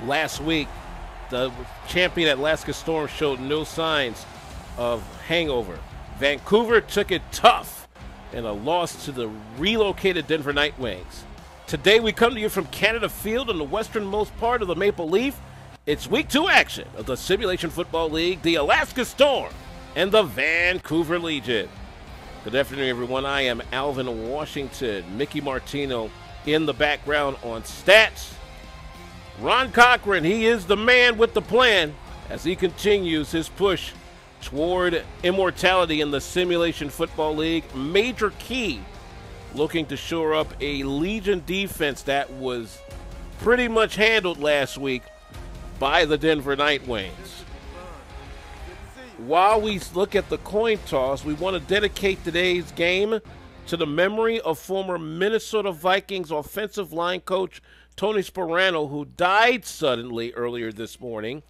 last week, the champion Alaska Storm showed no signs of hangover. Vancouver took it tough in a loss to the relocated Denver Nightwings. Today we come to you from Canada Field in the westernmost part of the Maple Leaf. It's Week 2 action of the Simulation Football League, the Alaska Storm, and the Vancouver Legion. Good afternoon, everyone. I am Alvin Washington. Mickey Martino in the background on stats. Ron Cochran, he is the man with the plan as he continues his push toward immortality in the Simulation Football League. Major key looking to shore up a Legion defense that was pretty much handled last week by the Denver Nightwings. While we look at the coin toss, we want to dedicate today's game to the memory of former Minnesota Vikings offensive line coach Tony Sparano, who died suddenly earlier this morning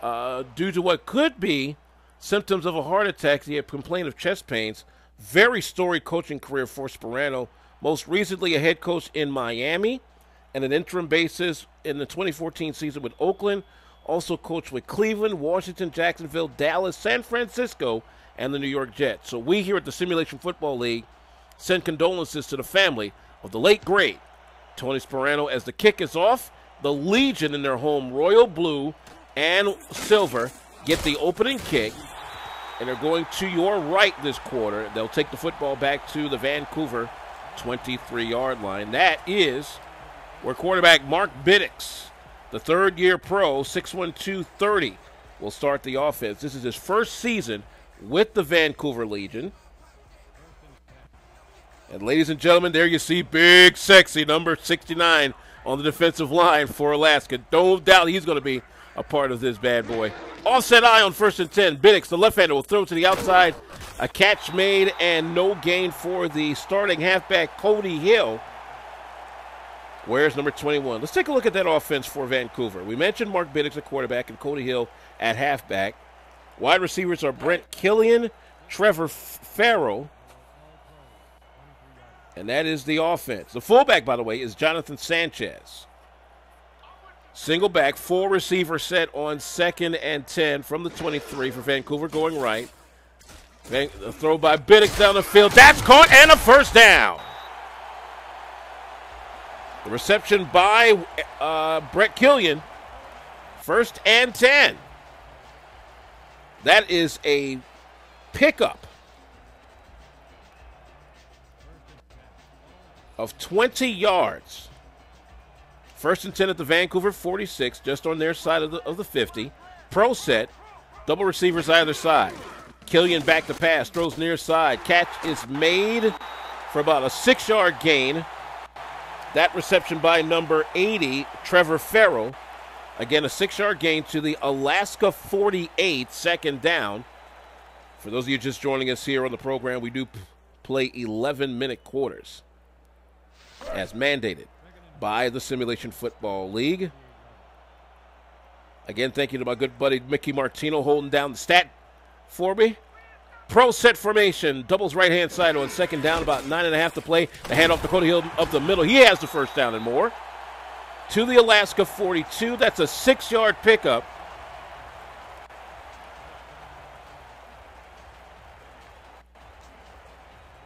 due to what could be symptoms of a heart attack. He had complained of chest pains. Very storied coaching career for Sparano, most recently a head coach in Miami and an interim basis in the 2014 season with Oakland. Also coached with Cleveland, Washington, Jacksonville, Dallas, San Francisco, and the New York Jets. So we here at the Simulation Football League send condolences to the family of the late, great Tony Sparano. As the kick is off, the Legion in their home royal blue and silver get the opening kick, and they're going to your right this quarter. They'll take the football back to the Vancouver 23-yard line. That is where quarterback Mark Biddix, the third-year pro, 6'1", 230, will start the offense. This is his first season with the Vancouver Legion. And ladies and gentlemen, there you see big, sexy number 69 on the defensive line for Alaska. No doubt he's going to be a part of this bad boy. Offset eye on 1st and 10. Biddix, the left-hander, will throw to the outside. A catch made and no gain for the starting halfback, Cody Hill. Where's number 21? Let's take a look at that offense for Vancouver. We mentioned Mark Biddix at quarterback and Cody Hill at halfback. Wide receivers are Brent Killian, Trevor Farrell, and that is the offense. The fullback, by the way, is Jonathan Sanchez. Single back, 4 receiver set on 2nd and 10 from the 23 for Vancouver going right. A throw by Biddix down the field. That's caught and a first down. The reception by Brett Killian. 1st and 10. That is a pickup of 20 yards. 1st and 10 at the Vancouver 46, just on their side of the 50. Pro set, double receivers either side. Killian back to pass, throws near side. Catch is made for about a 6-yard gain. That reception by number 80, Trevor Farrell. Again, a 6-yard gain to the Alaska 48, 2nd down. For those of you just joining us here on the program, we do play 11-minute quarters as mandated by the Simulation Football League. Again, thank you to my good buddy Mickey Martino holding down the stat for me. Pro set formation, doubles right-hand side on 2nd down, about 9.5 to play. The handoff to Cody Hill up the middle. He has the first down and more. To the Alaska 42, that's a 6-yard pickup.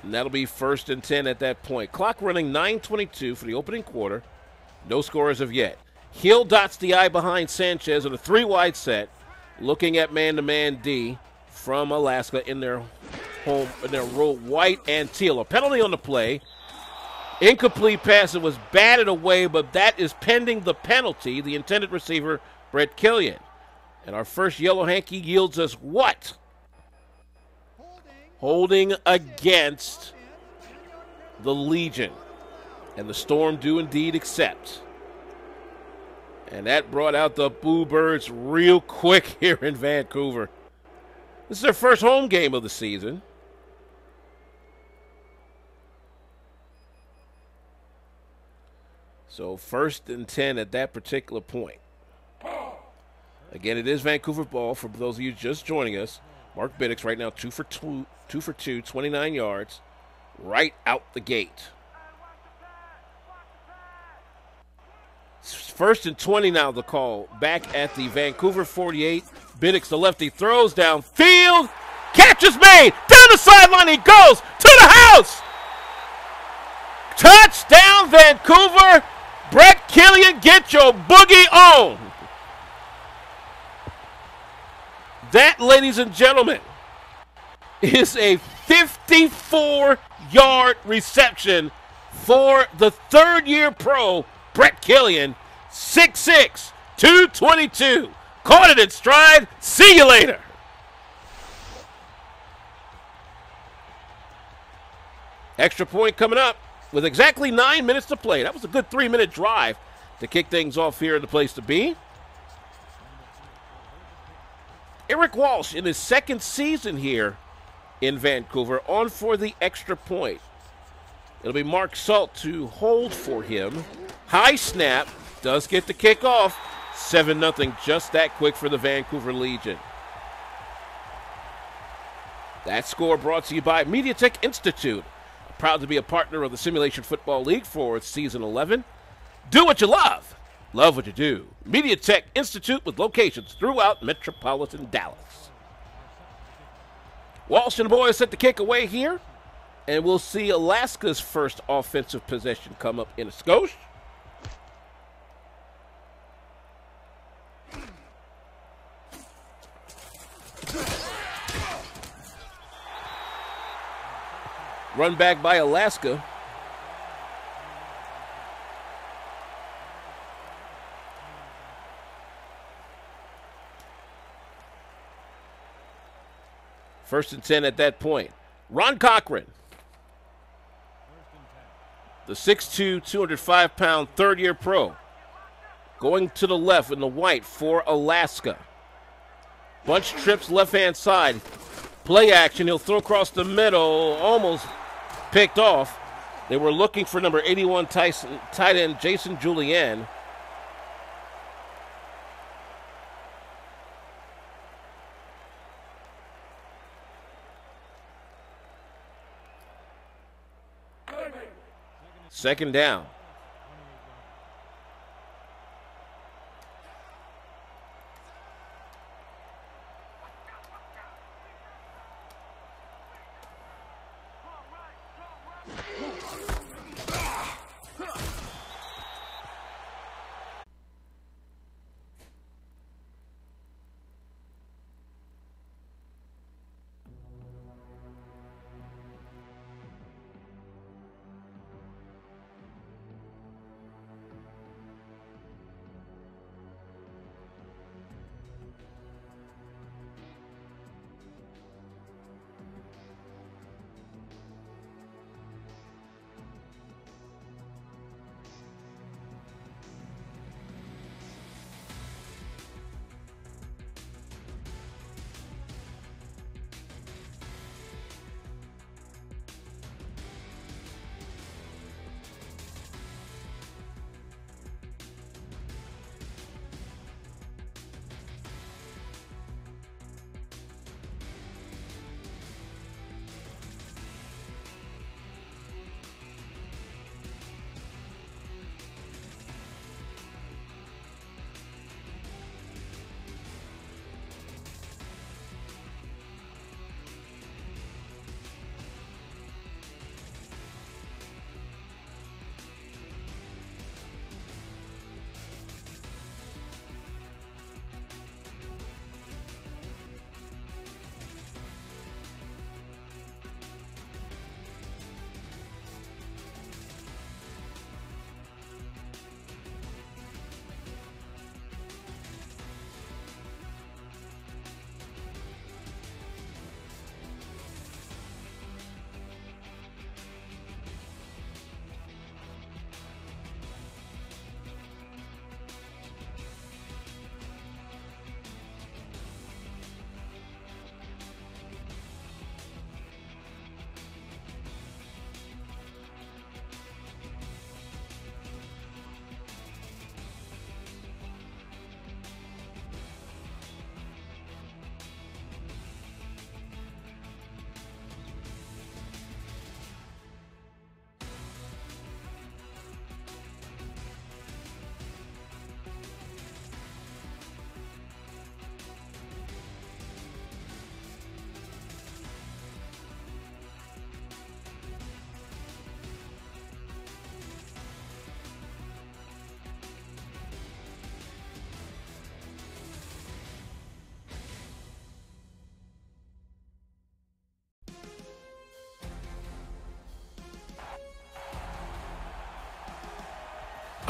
And that'll be 1st and 10 at that point. Clock running 9:22 for the opening quarter. No score as of yet. Hill dots the eye behind Sanchez on a 3-wide set, looking at man-to-man D from Alaska in their home, in their row, white and teal. A penalty on the play. Incomplete pass. It was batted away, but that is pending the penalty. The intended receiver, Brett Killian. And our first yellow hanky yields us what? Holding against the Legion. And the Storm do indeed accept. And that brought out the Boo Birds real quick here in Vancouver. This is their first home game of the season. So 1st and 10 at that particular point. Again, it is Vancouver ball for those of you just joining us. Mark Biddix right now 2 for 2, 29 yards, right out the gate. First and 20 now the call. Back at the Vancouver 48. Biddix, the lefty, throws downfield. Catch is made. Down the sideline he goes. To the house. Touchdown, Vancouver. Brett Killian, get your boogie on. That, ladies and gentlemen, is a 54-yard reception for the third-year pro, Brett Killian. 6'6", 222. Caught it in stride. See you later. Extra point coming up with exactly 9 minutes to play. That was a good 3-minute drive to kick things off here in the place to be. Eric Walsh in his second season here in Vancouver on for the extra point. It'll be Mark Salt to hold for him. High snap, does get the kick off. 7-0, just that quick for the Vancouver Legion. That score brought to you by MediaTek Institute. Proud to be a partner of the Simulation Football League for season 11. Do what you love. Love what you do. MediaTek Institute with locations throughout metropolitan Dallas. Walsh and the boys set the kick away here. And we'll see Alaska's first offensive possession come up in a skosh. Run back by Alaska. First and 10 at that point. Ron Cochran, the 6'2", 205-pound third-year pro, going to the left in the white for Alaska. Bunch trips left-hand side. Play action. He'll throw across the middle. Almost picked off. They were looking for number 81 tight end Jason Julian. Second down.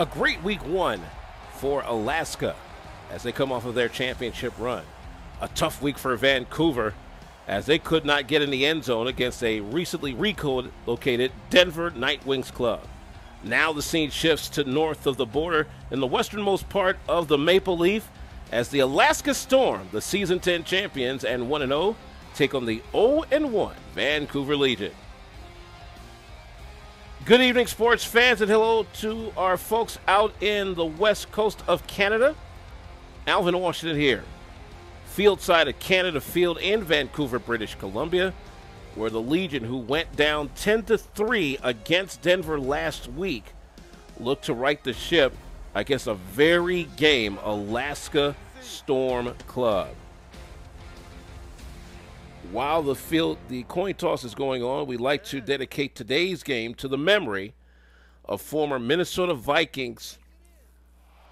A great week one for Alaska as they come off of their championship run. A tough week for Vancouver as they could not get in the end zone against a recently relocated Denver Nightwings club. Now the scene shifts to north of the border in the westernmost part of the Maple Leaf as the Alaska Storm, the Season 10 champions and 1-0, take on the 0-1 Vancouver Legion. Good evening, sports fans, and hello to our folks out in the west coast of Canada. Alvin, Washington here. Field side of Canada Field in Vancouver, British Columbia, where the Legion, who went down 10-3 against Denver last week, look to right the ship against a very game Alaska Storm club. While the coin toss is going on, we'd like to dedicate today's game to the memory of former Minnesota Vikings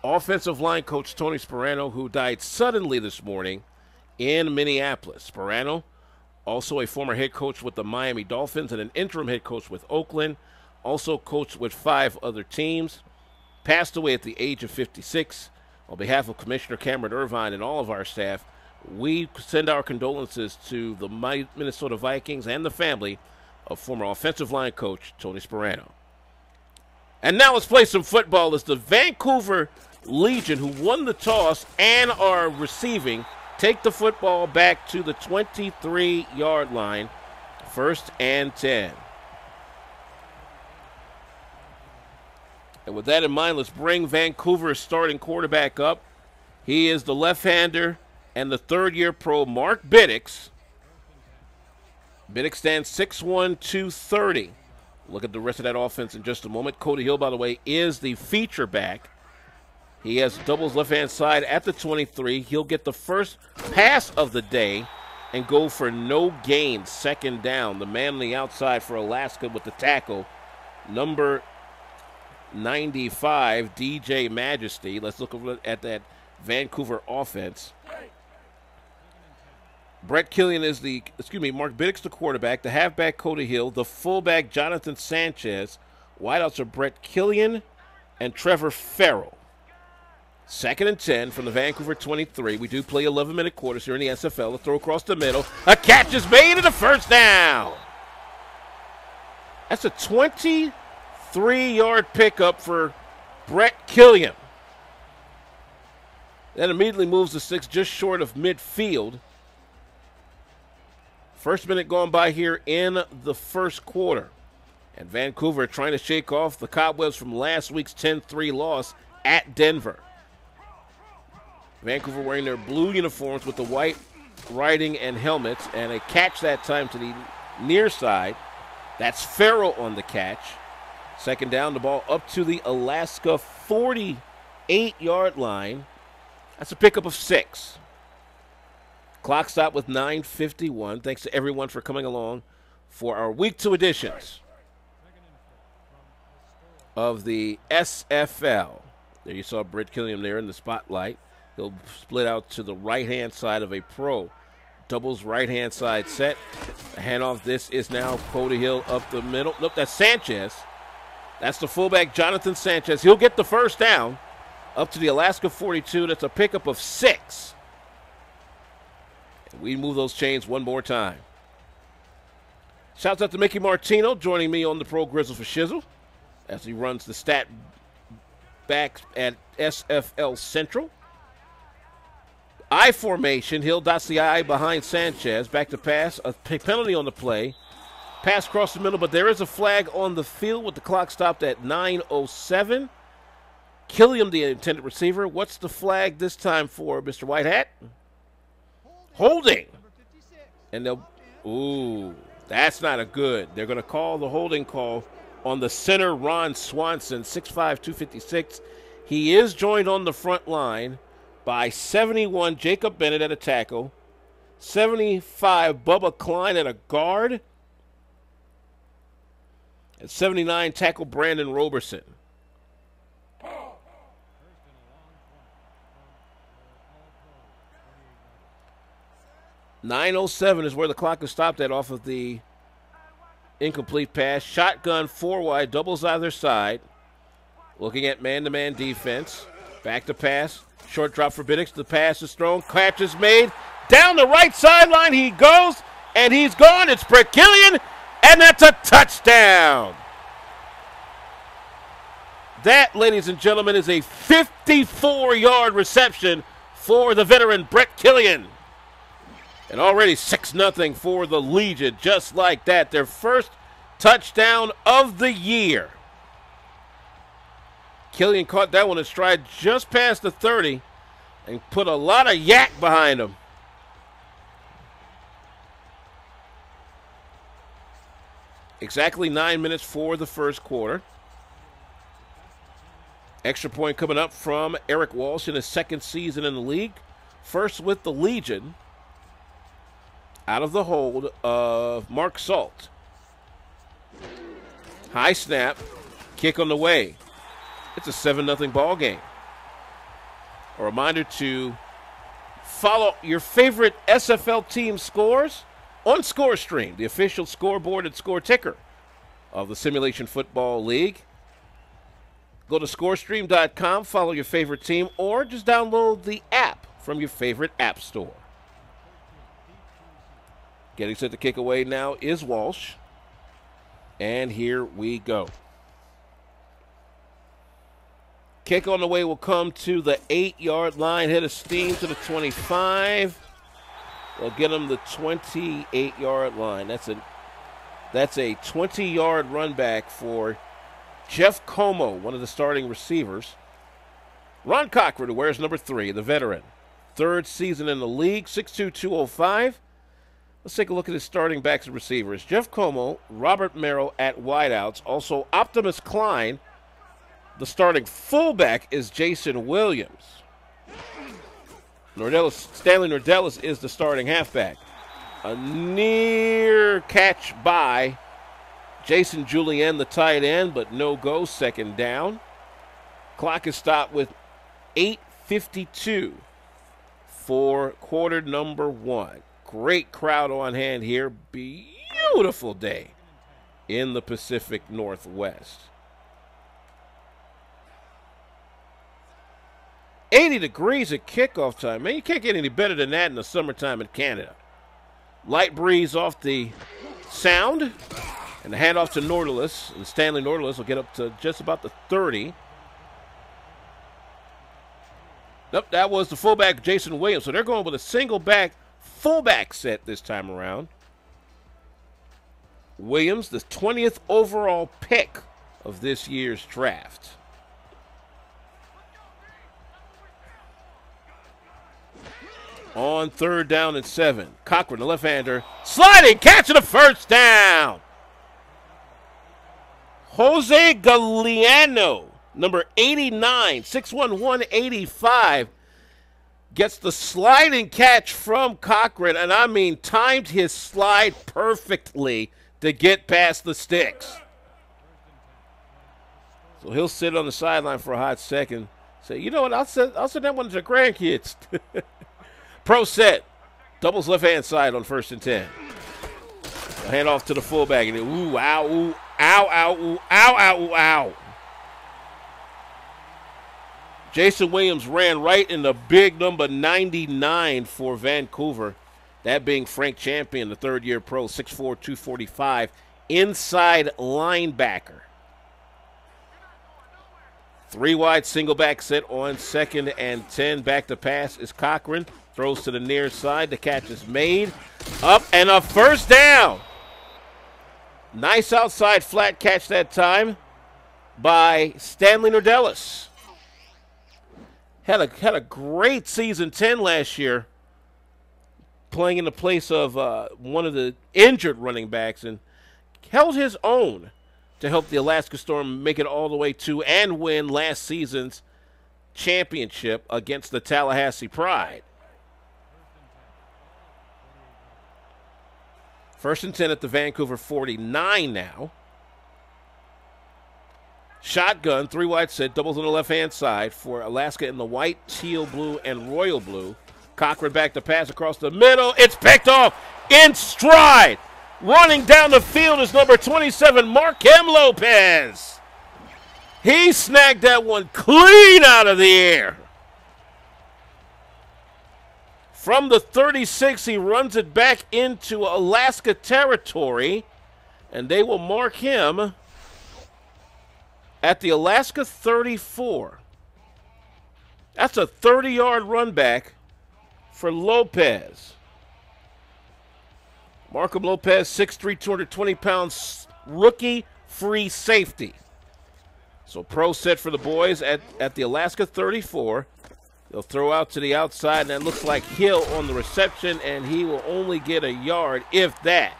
offensive line coach Tony Sparano, who died suddenly this morning in Minneapolis. Sparano, also a former head coach with the Miami Dolphins and an interim head coach with Oakland, also coached with 5 other teams, passed away at the age of 56. On behalf of Commissioner Cameron Irvine and all of our staff, we send our condolences to the Minnesota Vikings and the family of former offensive line coach Tony Sparano. And now let's play some football as the Vancouver Legion, who won the toss and are receiving, take the football back to the 23-yard line, 1st and 10. And with that in mind, let's bring Vancouver's starting quarterback up. He is the left-hander and the third-year pro, Mark Biddix. Biddix stands 6'1", 230. Look at the rest of that offense in just a moment. Cody Hill, by the way, is the feature back. He has doubles left-hand side at the 23. He'll get the first pass of the day and go for no gain, 2nd down. The man on the outside for Alaska with the tackle, number 95, DJ Majesty. Let's look at that Vancouver offense. Mark Biddix, the quarterback, the halfback Cody Hill, the fullback Jonathan Sanchez, wideouts are Brett Killian and Trevor Farrell. 2nd and 10 from the Vancouver 23. We do play 11-minute quarters here in the SFL. A throw across the middle. A catch is made and a first down. That's a 23-yard pickup for Brett Killian. That immediately moves the sticks just short of midfield. First minute gone by here in the first quarter. And Vancouver trying to shake off the cobwebs from last week's 10-3 loss at Denver. Vancouver wearing their blue uniforms with the white writing and helmets, and a catch that time to the near side. That's Farrell on the catch. 2nd down, the ball up to the Alaska 48-yard line. That's a pickup of 6. Clock stop with 9:51. Thanks to everyone for coming along for our Week 2 editions of the SFL. There you saw Brett Killian there in the spotlight. He'll split out to the right-hand side of a pro. Doubles right-hand side set. The handoff. This is now Cody Hill up the middle. Nope, that's Sanchez. That's the fullback, Jonathan Sanchez. He'll get the first down up to the Alaska 42. That's a pickup of 6. We move those chains one more time. Shouts out to Mickey Martino joining me on the Pro Grizzle for Shizzle as he runs the stat back at SFL Central. I formation. Hill dots the I behind Sanchez. Back to pass. A penalty on the play. Pass across the middle, but there is a flag on the field with the clock stopped at 9:07. Killian, the intended receiver. What's the flag this time for, Mr. Whitehat? Holding. And ooh, that's not a good. They're going to call the holding call on the center, Ron Swanson, 6'5", 256. He is joined on the front line by 71, Jacob Bennett at a tackle, 75, Bubba Klein at a guard, and 79, tackle Brandon Roberson. 9:07 is where the clock is stopped at off of the incomplete pass. Shotgun 4 wide, doubles either side. Looking at man-to-man defense. Back to pass. Short drop for Biddix. The pass is thrown. Catch is made. Down the right sideline he goes, and he's gone. It's Brett Killian, and that's a touchdown. That, ladies and gentlemen, is a 54-yard reception for the veteran Brett Killian. And already 6-0 for the Legion, just like that. Their first touchdown of the year. Killian caught that one in stride just past the 30 and put a lot of yak behind him. Exactly 9 minutes for the first quarter. Extra point coming up from Eric Walsh in his second season in the league. First with the Legion. Out of the hold of Mark Salt. High snap. Kick on the way. It's a 7-0 ball game. A reminder to follow your favorite SFL team scores on ScoreStream, the official scoreboard and score ticker of the Simulation Football League. Go to scorestream.com, follow your favorite team, or just download the app from your favorite app store. Getting set to kick away now is Walsh. And here we go. Kick on the way will come to the 8-yard line. Hit of steam to the 25. They'll get him the 28-yard line. That's a 20-yard run back for Jeff Como, one of the starting receivers. Ron Cochran, who wears number 3, the veteran. Third season in the league, 6'2", 205. Let's take a look at his starting backs and receivers. Jeff Como, Robert Merrill at wideouts. Also, Optimus Klein. The starting fullback is Jason Williams. Stanley Nordellis is the starting halfback. A near catch by Jason Julien, the tight end, but no go, second down. Clock is stopped with 8:52 for quarter number 1. Great crowd on hand here. Beautiful day in the Pacific Northwest. 80 degrees at kickoff time. Man, you can't get any better than that in the summertime in Canada. Light breeze off the sound. And the handoff to Nordellis. And Stanley Nordellis will get up to just about the 30. Nope, that was the fullback, Jason Williams. So they're going with a single-back fullback set this time around. Williams, the 20th overall pick of this year's draft. On 3rd down and 7. Cochran, the left-hander, sliding, catching the first down. Jose Galeano, number 89, 6'1", 185, gets the sliding catch from Cochran, and I mean timed his slide perfectly to get past the sticks. So he'll sit on the sideline for a hot second, say, you know what, I'll send that one to the grandkids. Pro set. Doubles left-hand side on 1st and 10. Hand off to the fullback. And ooh, ow, ooh, ow, ow, ooh, ow, ow, ooh, ow. Jason Williams ran right in the big number 99 for Vancouver. That being Frank Champion, the 3rd-year pro, 6'4", 245, inside linebacker. 3 wide single back set on 2nd and 10. Back to pass is Cochran. Throws to the near side. The catch is made. Up and a first down. Nice outside flat catch that time by Stanley Nordellis. Had a great season 10 last year, playing in the place of one of the injured running backs, and held his own to help the Alaska Storm make it all the way to and win last season's championship against the Tallahassee Pride. 1st and 10 at the Vancouver 49 now. Shotgun, 3 wide set, doubles on the left-hand side for Alaska in the white, teal blue, and royal blue. Cochran back to pass across the middle. It's picked off in stride. Running down the field is number 27, Marquem Lopez. He snagged that one clean out of the air. From the 36, he runs it back into Alaska territory, and they will mark him at the Alaska 34. That's a 30-yard run back for Lopez. Markham Lopez, 6'3", 220 pounds, rookie free safety. So pro set for the boys at the Alaska 34. They'll throw out to the outside, and that looks like Hill on the reception, and he will only get a yard, if that.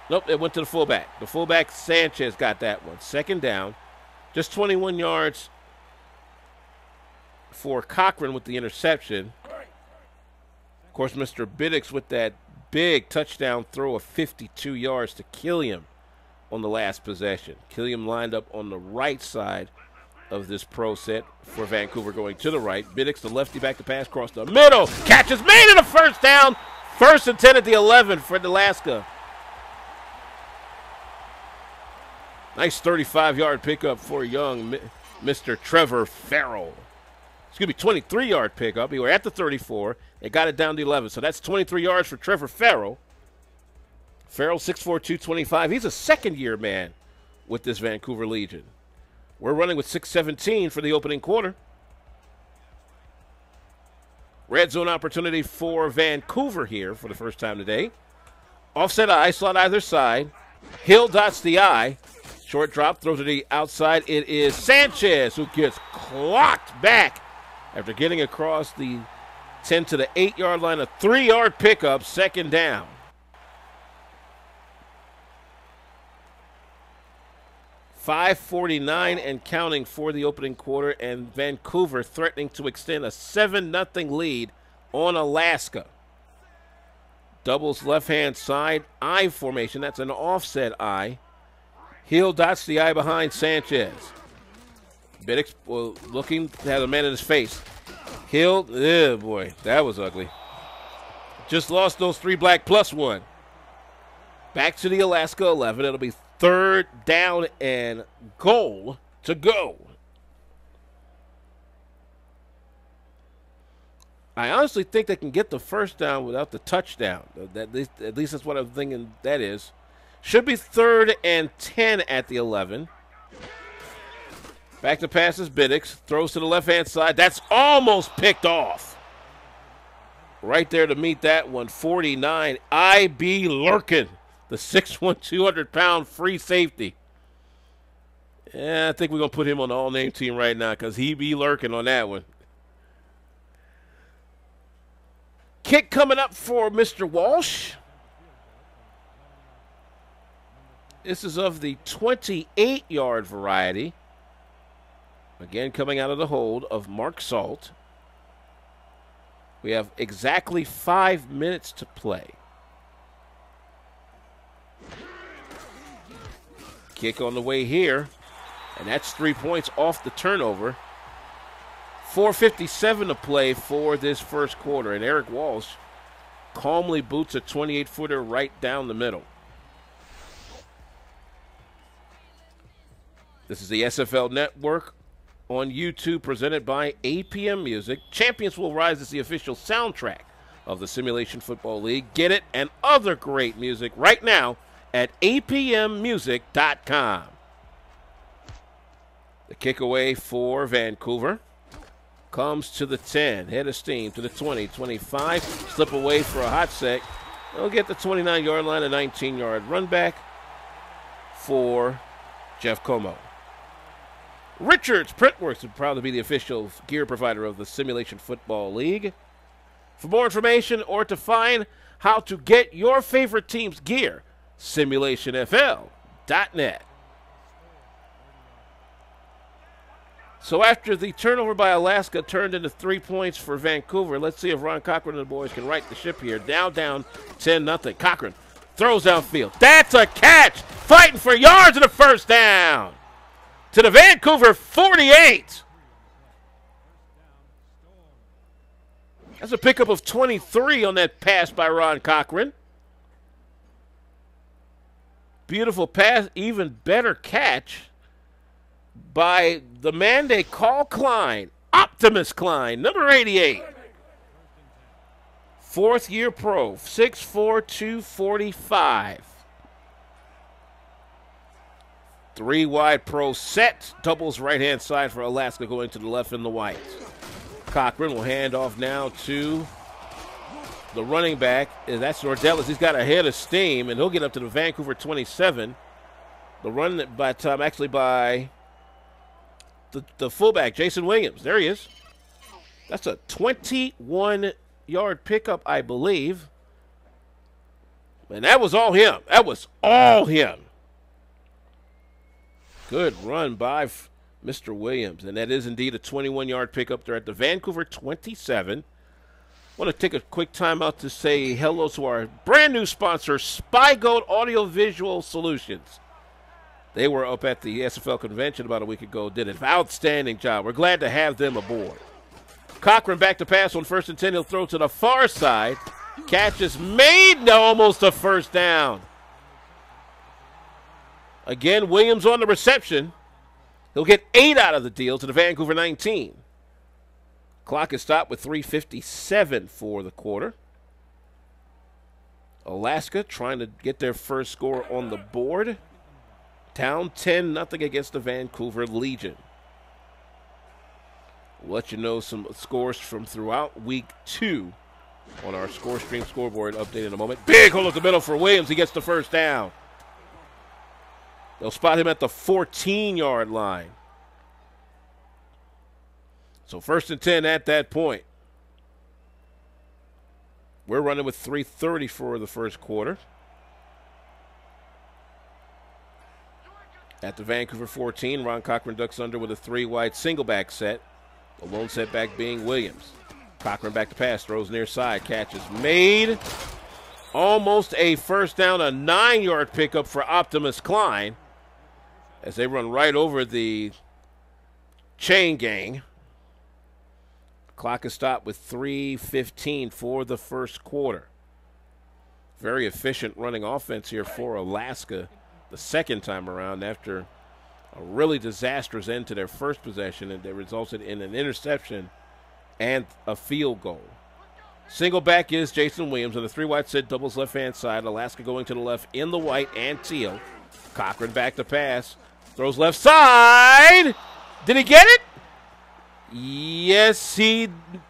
Nope, it went to the fullback. The fullback, Sanchez, got that one. Second down. Just 21 yards for Cochran with the interception. Of course, Mr. Biddix with that big touchdown throw of 52 yards to Killiam on the last possession. Killiam lined up on the right side of this pro set for Vancouver, going to the right. Biddix, the lefty, back to pass, across the middle. Catches, made it a first down. First and 10 at the 11 for Alaska. Nice 35-yard pickup for young Mr. Trevor Farrell. Excuse me, 23-yard pickup. He were at the 34. They got it down to 11. So that's 23 yards for Trevor Farrell. Farrell, 6'4", 225. He's a second-year man with this Vancouver Legion. We're running with 6:17 for the opening quarter. Red zone opportunity for Vancouver here for the first time today. Offset I, slot either side. Hill dots the I. Short drop, throw to the outside. It is Sanchez who gets clocked back after getting across the 10 to the 8-yard line. A 3-yard pickup, second down. .549 and counting for the opening quarter, and Vancouver threatening to extend a 7-0 lead on Alaska. Doubles left-hand side, I formation. That's an offset I. Hill dots the I behind Sanchez. Biddix looking to have a man in his face. Hill, oh boy, that was ugly. Just lost those 3 black plus 1. Back to the Alaska 11. It'll be third down and goal to go. I honestly think they can get the first down without the touchdown. At least that's what I'm thinking that is. Should be third and 10 at the 11. Back to passes, Biddix. Throws to the left-hand side. That's almost picked off. Right there to meet that one, 49. I.B. Lurkin, the 6'1", 200-pound free safety. Yeah, I think we're going to put him on the all-name team right now because he be lurking on that one. Kick coming up for Mr. Walsh. This is of the 28-yard variety. Again, coming out of the hold of Mark Salt. We have exactly 5 minutes to play. Kick on the way here, and that's 3 points off the turnover. 4:57 to play for this first quarter, and Eric Walsh calmly boots a 28-footer right down the middle. This is the SFL Network on YouTube, presented by APM Music. Champions Will Rise is the official soundtrack of the Simulation Football League. Get it and other great music right now at apmmusic.com. The kick away for Vancouver comes to the 10, head of steam to the 20, 25, slip away for a hot sec. They'll get the 29-yard line, a 19-yard run back for Jeff Como. Richards Printworks would probably be the official gear provider of the Simulation Football League. For more information or to how to get your favorite team's gear, simulationfl.net. So after the turnover by Alaska turned into 3 points for Vancouver, let's see if Ron Cochran and the boys can right the ship here. Now down 10-0. Cochran throws downfield. That's a catch! Fighting for yards and a first down to the Vancouver 48. That's a pickup of 23 on that pass by Ron Cochran. Beautiful pass, even better catch by the man they call Klein, Optimus Klein, number 88. Fourth-year pro, 6'4", 245. Three-wide pro set, doubles right-hand side for Alaska going to the left in the white. Cochran will hand off now to the running back. That's Nordellis. He's got a head of steam, and he'll get up to the Vancouver 27. The run by time, actually by the fullback, Jason Williams. There he is. That's a 21-yard pickup, I believe. And that was all him. That was all him. Good run by Mr. Williams. And that is indeed a 21-yard pickup there at the Vancouver 27. I want to take a quick time out to say hello to our brand new sponsor, SpyGold Audiovisual Solutions. They were up at the SFL convention about a week ago, did an outstanding job. We're glad to have them aboard. Cochran back to pass on 1st and 10. He'll throw to the far side. Catch is made. No, almost a first down. Again, Williams on the reception. He'll get 8 out of the deal to the Vancouver 19. Clock is stopped with 3:57 for the quarter. Alaska trying to get their first score on the board. Down 10-0 against the Vancouver Legion. We'll let you know some scores from throughout week 2 on our score stream scoreboard update in a moment. Big hole at the middle for Williams. He gets the first down. They'll spot him at the 14-yard line. So 1st and 10 at that point. We're running with 3:30 for the first quarter. At the Vancouver 14, Ron Cochran ducks under with a 3-wide single back set. The lone setback being Williams. Cochran back to pass, throws near side, catch is made. Almost a first down, a 9-yard pickup for Optimus Klein as they run right over the chain gang. Clock is stopped with 3:15 for the first quarter. Very efficient running offense here for Alaska the second time around after a really disastrous end to their first possession, and that resulted in an interception and a field goal. Single back is Jason Williams on the 3-wide set, doubles left-hand side. Alaska going to the left in the white and teal. Cochran back to pass. Throws left side. Did he get it? Yes, he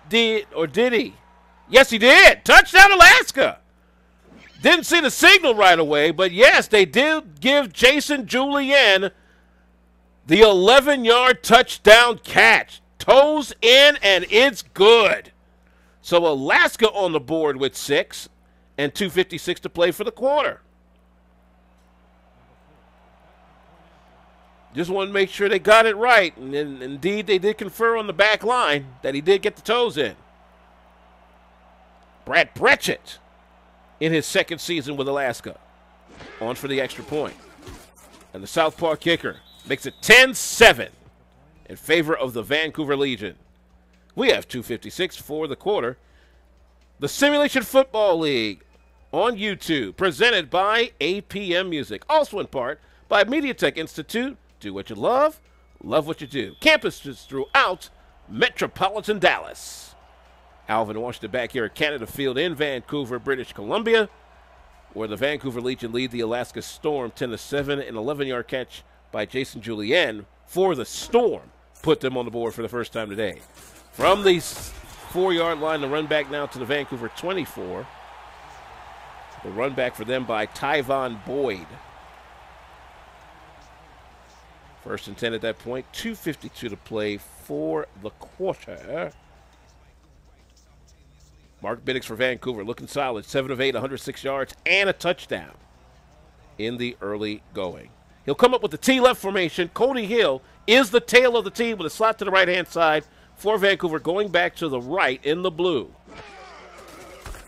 did. Or did he? Yes, he did. Touchdown, Alaska. Didn't see the signal right away, but yes, they did give Jason Julien the 11-yard touchdown catch. Toes in, and it's good. So Alaska on the board with 6 and 2:56 to play for the quarter. Just want to make sure they got it right. And indeed, they did confer on the back line that he did get the toes in. Brad Bretchett in his second season with Alaska. On for the extra point. And the southpaw kicker makes it 10-7 in favor of the Vancouver Legion. We have 2:56 for the quarter. The Simulation Football League on YouTube, presented by APM Music. Also in part by MediaTek Institute. Do what you love what you do. Campuses throughout metropolitan Dallas. Alvin Washington back here at Canada Field in Vancouver, British Columbia, where the Vancouver Legion lead the Alaska Storm 10-7. An 11-yard catch by Jason Julien for the Storm put them on the board for the first time today. From the 4-yard line, the run back now to the Vancouver 24. The run back for them by Tyvon Boyd. 1st and 10 at that point. 2:52 to play for the quarter. Mark Biddix for Vancouver, looking solid. 7 of 8, 106 yards, and a touchdown in the early going. He'll come up with the T-left formation. Cody Hill is the tail of the team with a slot to the right-hand side for Vancouver, going back to the right in the blue.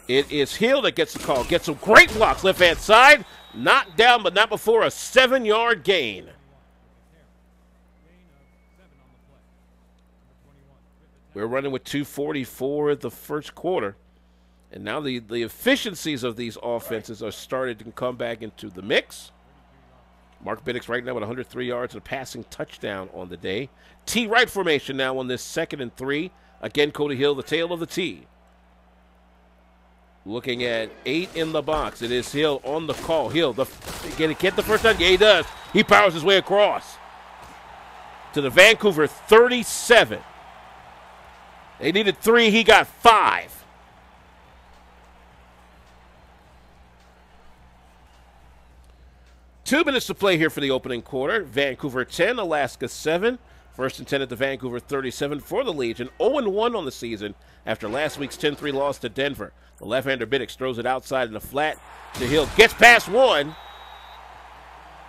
It is Hill that gets the call. Gets some great blocks left-hand side. Knocked down, but not before a 7-yard gain. We're running with 2:40 for the first quarter. And now the efficiencies of these offenses are starting to come back into the mix. Mark Biddix right now with 103 yards and a passing touchdown on the day. T right formation now on this 2nd and 3. Again, Cody Hill, the tail of the T. Looking at 8 in the box. It is Hill on the call. Hill, can he get the first down? Yeah, he does. He powers his way across to the Vancouver 37. They needed 3. He got 5. Two minutes to play here for the opening quarter. Vancouver 10, Alaska 7. First and 10 at the Vancouver 37 for the Legion. 0-1 on the season after last week's 10-3 loss to Denver. The left-hander Biddix throws it outside in the flat to Hill. Gets past one.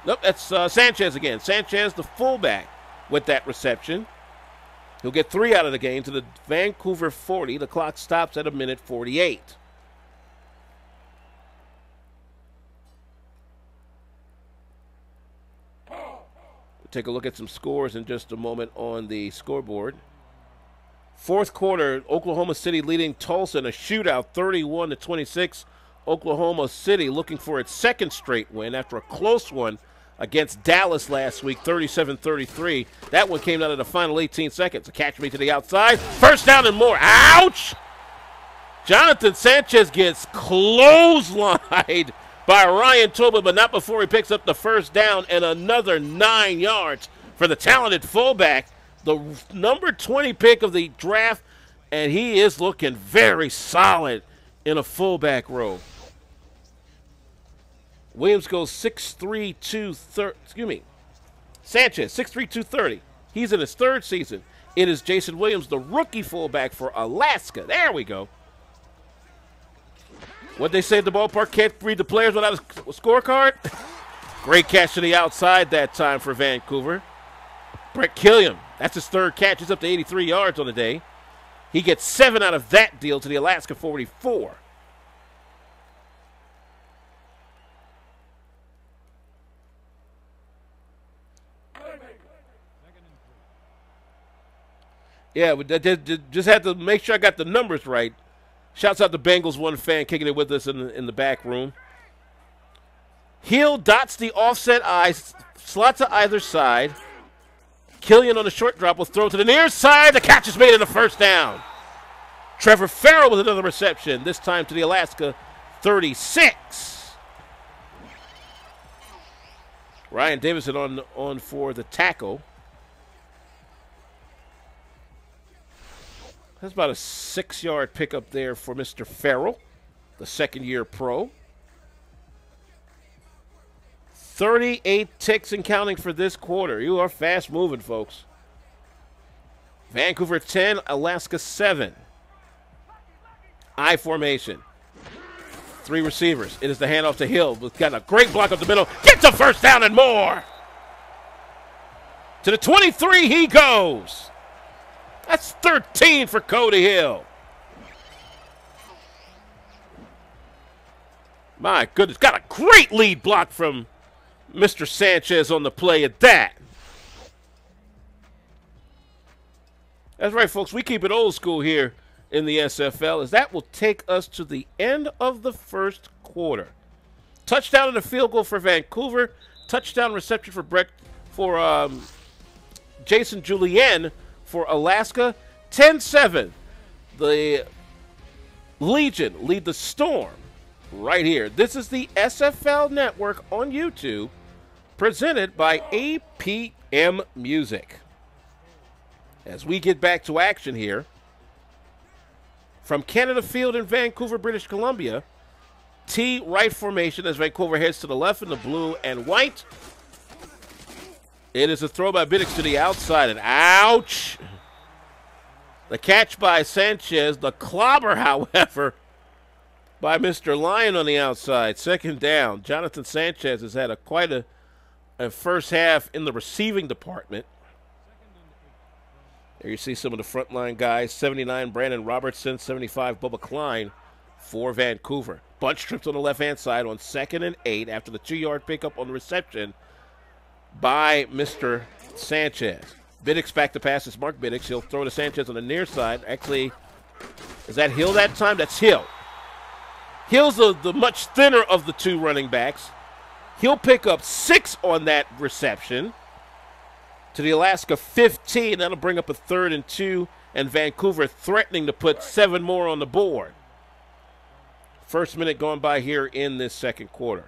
Nope, that's Sanchez again. Sanchez, the fullback, with that reception. He'll get 3 out of the game to the Vancouver 40. The clock stops at 1:48. Take a look at some scores in just a moment on the scoreboard. Fourth quarter, Oklahoma City leading Tulsa in a shootout, 31-26. Oklahoma City looking for its 2nd straight win after a close one against Dallas last week, 37-33. That one came out of the final 18 seconds. A catch me to the outside. First down and more. Ouch! Jonathan Sanchez gets clotheslined by Ryan Tobin, but not before he picks up the first down and another 9 yards for the talented fullback, the number 20 pick of the draft, and he is looking very solid in a fullback role. Williams goes 6'3", 230. Excuse me. Sanchez, 6'3", 230. He's in his 3rd season. It is Jason Williams, the rookie fullback for Alaska. There we go. What they say at the ballpark, can't read the players without a scorecard. Great catch to the outside that time for Vancouver. Brett Killiam, that's his 3rd catch. He's up to 83 yards on the day. He gets 7 out of that deal to the Alaska 44. Yeah, we just had to make sure I got the numbers right. Shouts out to Bengals one fan kicking it with us in the back room. Hill dots the offset eye, slot to either side. Killian on the short drop will throw to the near side. The catch is made in the first down. Trevor Farrell with another reception, this time to the Alaska 36. Ryan Davison on for the tackle. That's about a 6-yard pickup there for Mr. Farrell, the 2nd-year pro. 38 ticks and counting for this quarter. You are fast moving, folks. Vancouver 10, Alaska 7. I formation. 3 receivers. It is the handoff to Hill. We've got a great block up the middle. Gets a first down and more. To the 23 he goes. That's 13 for Cody Hill. My goodness, got a great lead block from Mr. Sanchez on the play at that. That's right, folks. We keep it old school here in the SFL, as that will take us to the end of the first quarter. Touchdown and a field goal for Vancouver. Touchdown reception for Jason Julien for Alaska. 10-7. The Legion lead the Storm right here. This is the SFL Network on YouTube, presented by APM Music. As we get back to action here, from Canada Field in Vancouver, British Columbia, T right formation as Vancouver heads to the left in the blue and white. It is a throw by Biddix to the outside, and ouch! The catch by Sanchez, the clobber, however, by Mr. Lyon on the outside. 2nd down. Jonathan Sanchez has had quite a first half in the receiving department. There you see some of the frontline guys. 79, Brandon Robertson. 75, Bubba Klein for Vancouver. Bunch trips on the left-hand side on 2nd and 8 after the 2-yard pickup on the reception by Mr. Sanchez. Biddix back to pass. It's Mark Biddix. He'll throw to Sanchez on the near side. Actually, is that Hill that time? That's Hill. Hill's the much thinner of the 2 running backs. He'll pick up 6 on that reception to the Alaska 15. That'll bring up a 3rd and 2, and Vancouver threatening to put 7 more on the board. First minute going by here in this second quarter.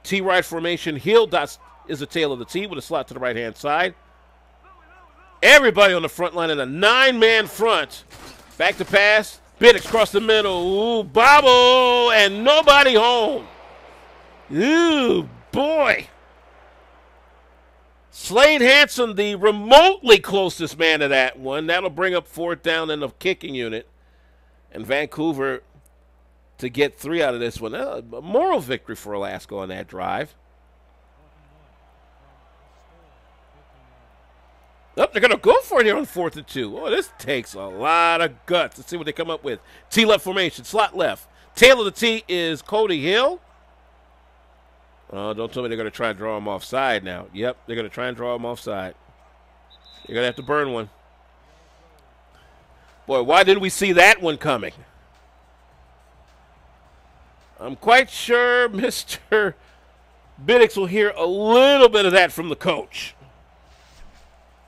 T-right formation. Hill dots is the tail of the T with a slot to the right-hand side. Everybody on the front line in a 9-man front. Back to pass. Biddix across the middle. Ooh, bobble, and nobody home. Ooh, boy. Slade Hanson, the remotely closest man to that one. That'll bring up 4th down in the kicking unit. And Vancouver to get 3 out of this one. A moral victory for Alaska on that drive. Oh, they're going to go for it here on 4th and 2. Oh, this takes a lot of guts. Let's see what they come up with. T-left formation, slot left. Tail of the T is Cody Hill. Oh, don't tell me they're going to try and draw him offside now. Yep, they're going to try and draw him offside. You're going to have to burn one. Boy, why didn't we see that one coming? I'm quite sure Mr. Biddix will hear a little bit of that from the coach.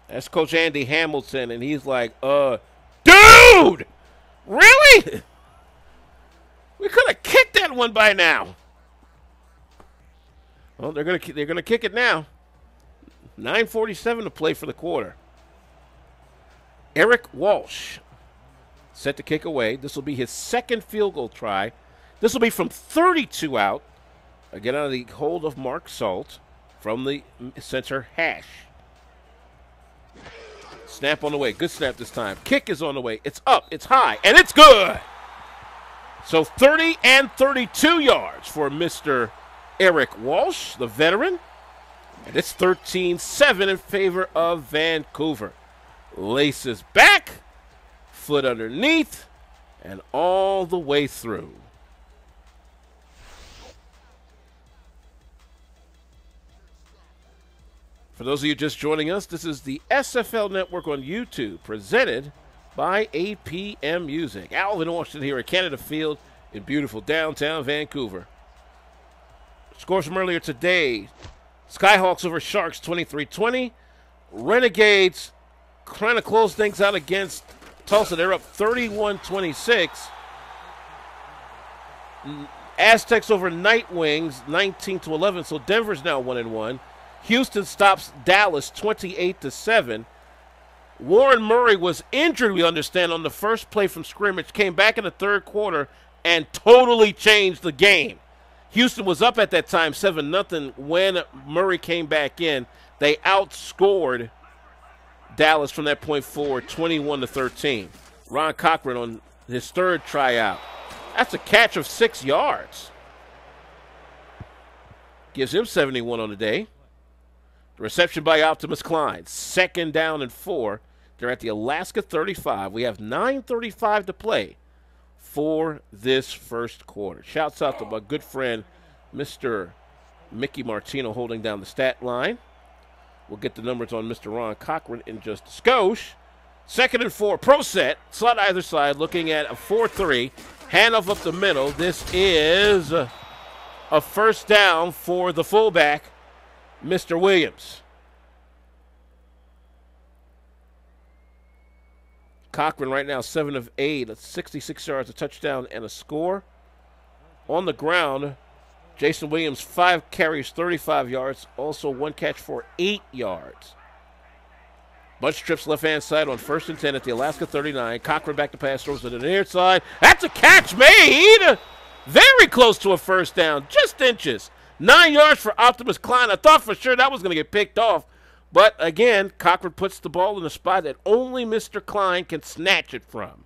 That's Coach Andy Hamilton, and he's like, dude! Really? We could have kicked that one by now. Well, they're gonna kick it now. 9:47 to play for the quarter. Eric Walsh set to kick away. This will be his 2nd field goal try. This will be from 32 out. Again, out of the hold of Mark Salt from the center hash. Snap on the way. Good snap this time. Kick is on the way. It's up. It's high. And it's good. So 30 and 32 yards for Mr. Eric Walsh, the veteran. And it's 13-7 in favor of Vancouver. Laces back. Foot underneath. And all the way through. For those of you just joining us, this is the SFL Network on YouTube, presented by APM Music. Alvin Washington here at Canada Field in beautiful downtown Vancouver. Scores from earlier today. Skyhawks over Sharks 23-20. Renegades trying to close things out against Tulsa. They're up 31-26. Aztecs over Night Wings 19-11. So Denver's now 1-1. Houston stops Dallas 28-7. Warren Murray was injured, we understand, on the first play from scrimmage, came back in the 3rd quarter and totally changed the game. Houston was up at that time 7-0 when Murray came back in. They outscored Dallas from that point forward 21-13. Ron Cochran on his 3rd tryout. That's a catch of 6 yards. Gives him 71 on the day. Reception by Optimus Klein. 2nd down and 4. They're at the Alaska 35. We have 9:35 to play for this first quarter. Shouts out to my good friend, Mr. Mickey Martino, holding down the stat line. We'll get the numbers on Mr. Ron Cochran in just a skosh. 2nd and 4. Pro set. Slot either side. Looking at a 4-3. Handoff up the middle. This is a 1st down for the fullback, Mr. Williams. Cochran right now 7 of 8. That's 66 yards, a touchdown, and a score. On the ground, Jason Williams 5 carries, 35 yards. Also 1 catch for 8 yards. Bunch trips left-hand side on 1st and 10 at the Alaska 39. Cochran back to pass, throws it to the near side. That's a catch made! Very close to a 1st down, just inches. 9 yards for Optimus Klein. I thought for sure that was going to get picked off. But, again, Cochran puts the ball in a spot that only Mr. Klein can snatch it from.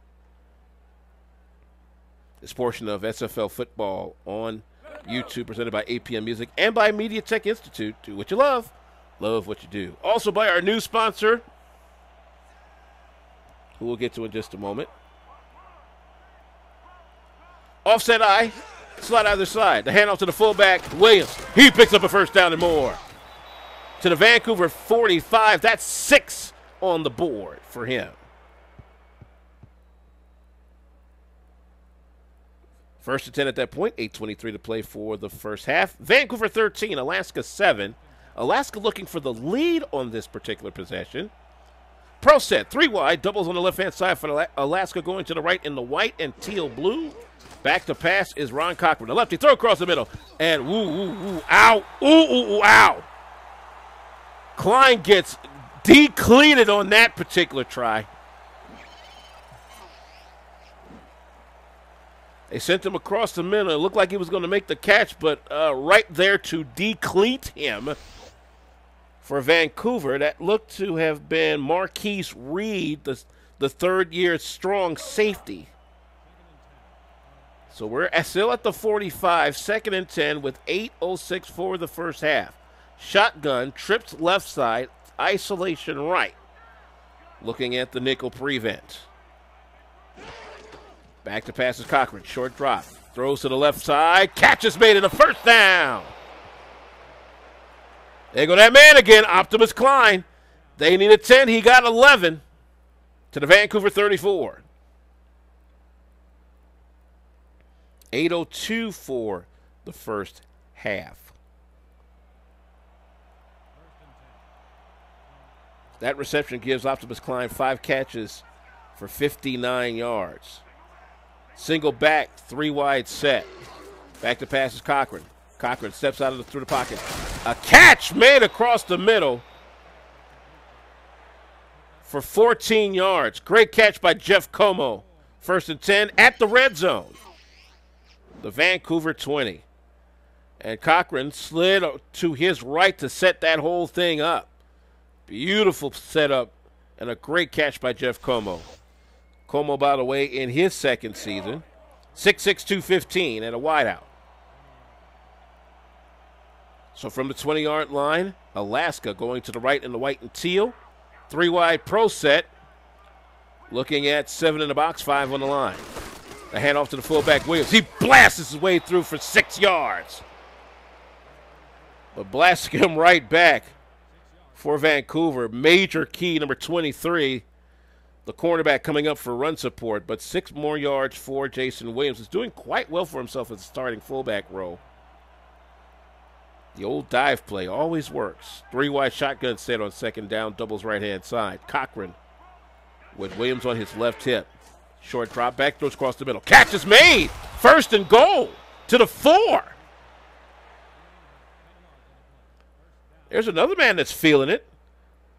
This portion of SFL Football on YouTube, presented by APM Music and by Media Tech Institute. Do what you love. Love what you do. Also by our new sponsor, who we'll get to in just a moment. Offset eye. Slot either side. The handoff to the fullback, Williams. He picks up a 1st down and more. To the Vancouver 45. That's 6 on the board for him. First and 10 at that point, 8:23 to play for the first half. Vancouver 13, Alaska 7. Alaska looking for the lead on this particular possession. Pro set, 3 wide, doubles on the left-hand side for Alaska going to the right in the white and teal blue. Back to pass is Ron Cochran. The lefty throw across the middle. And ow, ow. Klein gets decleated on that particular try. They sent him across the middle. It looked like he was going to make the catch, but right there to decleat him for Vancouver, that looked to have been Marquise Reed, the third-year strong safety. So we're still at the 45, 2nd and 10 with 8:06 for the first half. Shotgun, trips left side, isolation right. Looking at the nickel prevent. Back to passes Cochran. Short drop. Throws to the left side. Catch is made in the first down. There go that man again, Optimus Klein. They needed 10. He got 11 to the Vancouver 34. 8:02 for the first half. That reception gives Optimus Klein 5 catches for 59 yards. Single back, 3 wide set. Back to passes Cochran. Cochran steps out through the pocket. A catch made across the middle for 14 yards. Great catch by Jeff Como. 1st and 10 at the red zone. The Vancouver 20. And Cochran slid to his right to set that whole thing up. Beautiful setup and a great catch by Jeff Como. Como, by the way, in his second season, 6'6", 215 and a wideout. So from the 20-yard line, Alaska going to the right in the white and teal. 3 wide pro set. Looking at 7 in the box, 5 on the line. The handoff to the fullback Williams. He blasts his way through for 6 yards. But blasting him right back for Vancouver. Major key, number 23. The cornerback coming up for run support, but 6 more yards for Jason Williams. Is doing quite well for himself as a starting fullback role. The old dive play always works. 3 wide shotgun set on 2nd down, doubles right-hand side. Cochran with Williams on his left hip. Short drop back, throws across the middle. Catch is made. 1st and goal to the 4. There's another man that's feeling it.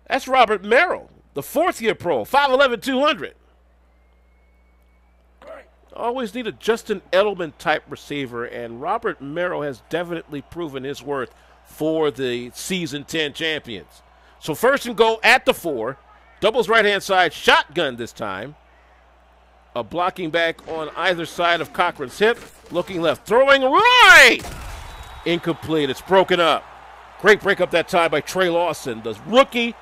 That's Robert Merrill. The 4th-year pro, 5'11", 200. Always need a Justin Edelman-type receiver, and Robert Merrill has definitely proven his worth for the Season 10 champions. So 1st and goal at the 4. Doubles right-hand side, shotgun this time. A blocking back on either side of Cochran's hip. Looking left, throwing right! Incomplete, it's broken up. Great break up that time by Trey Lawson, the rookie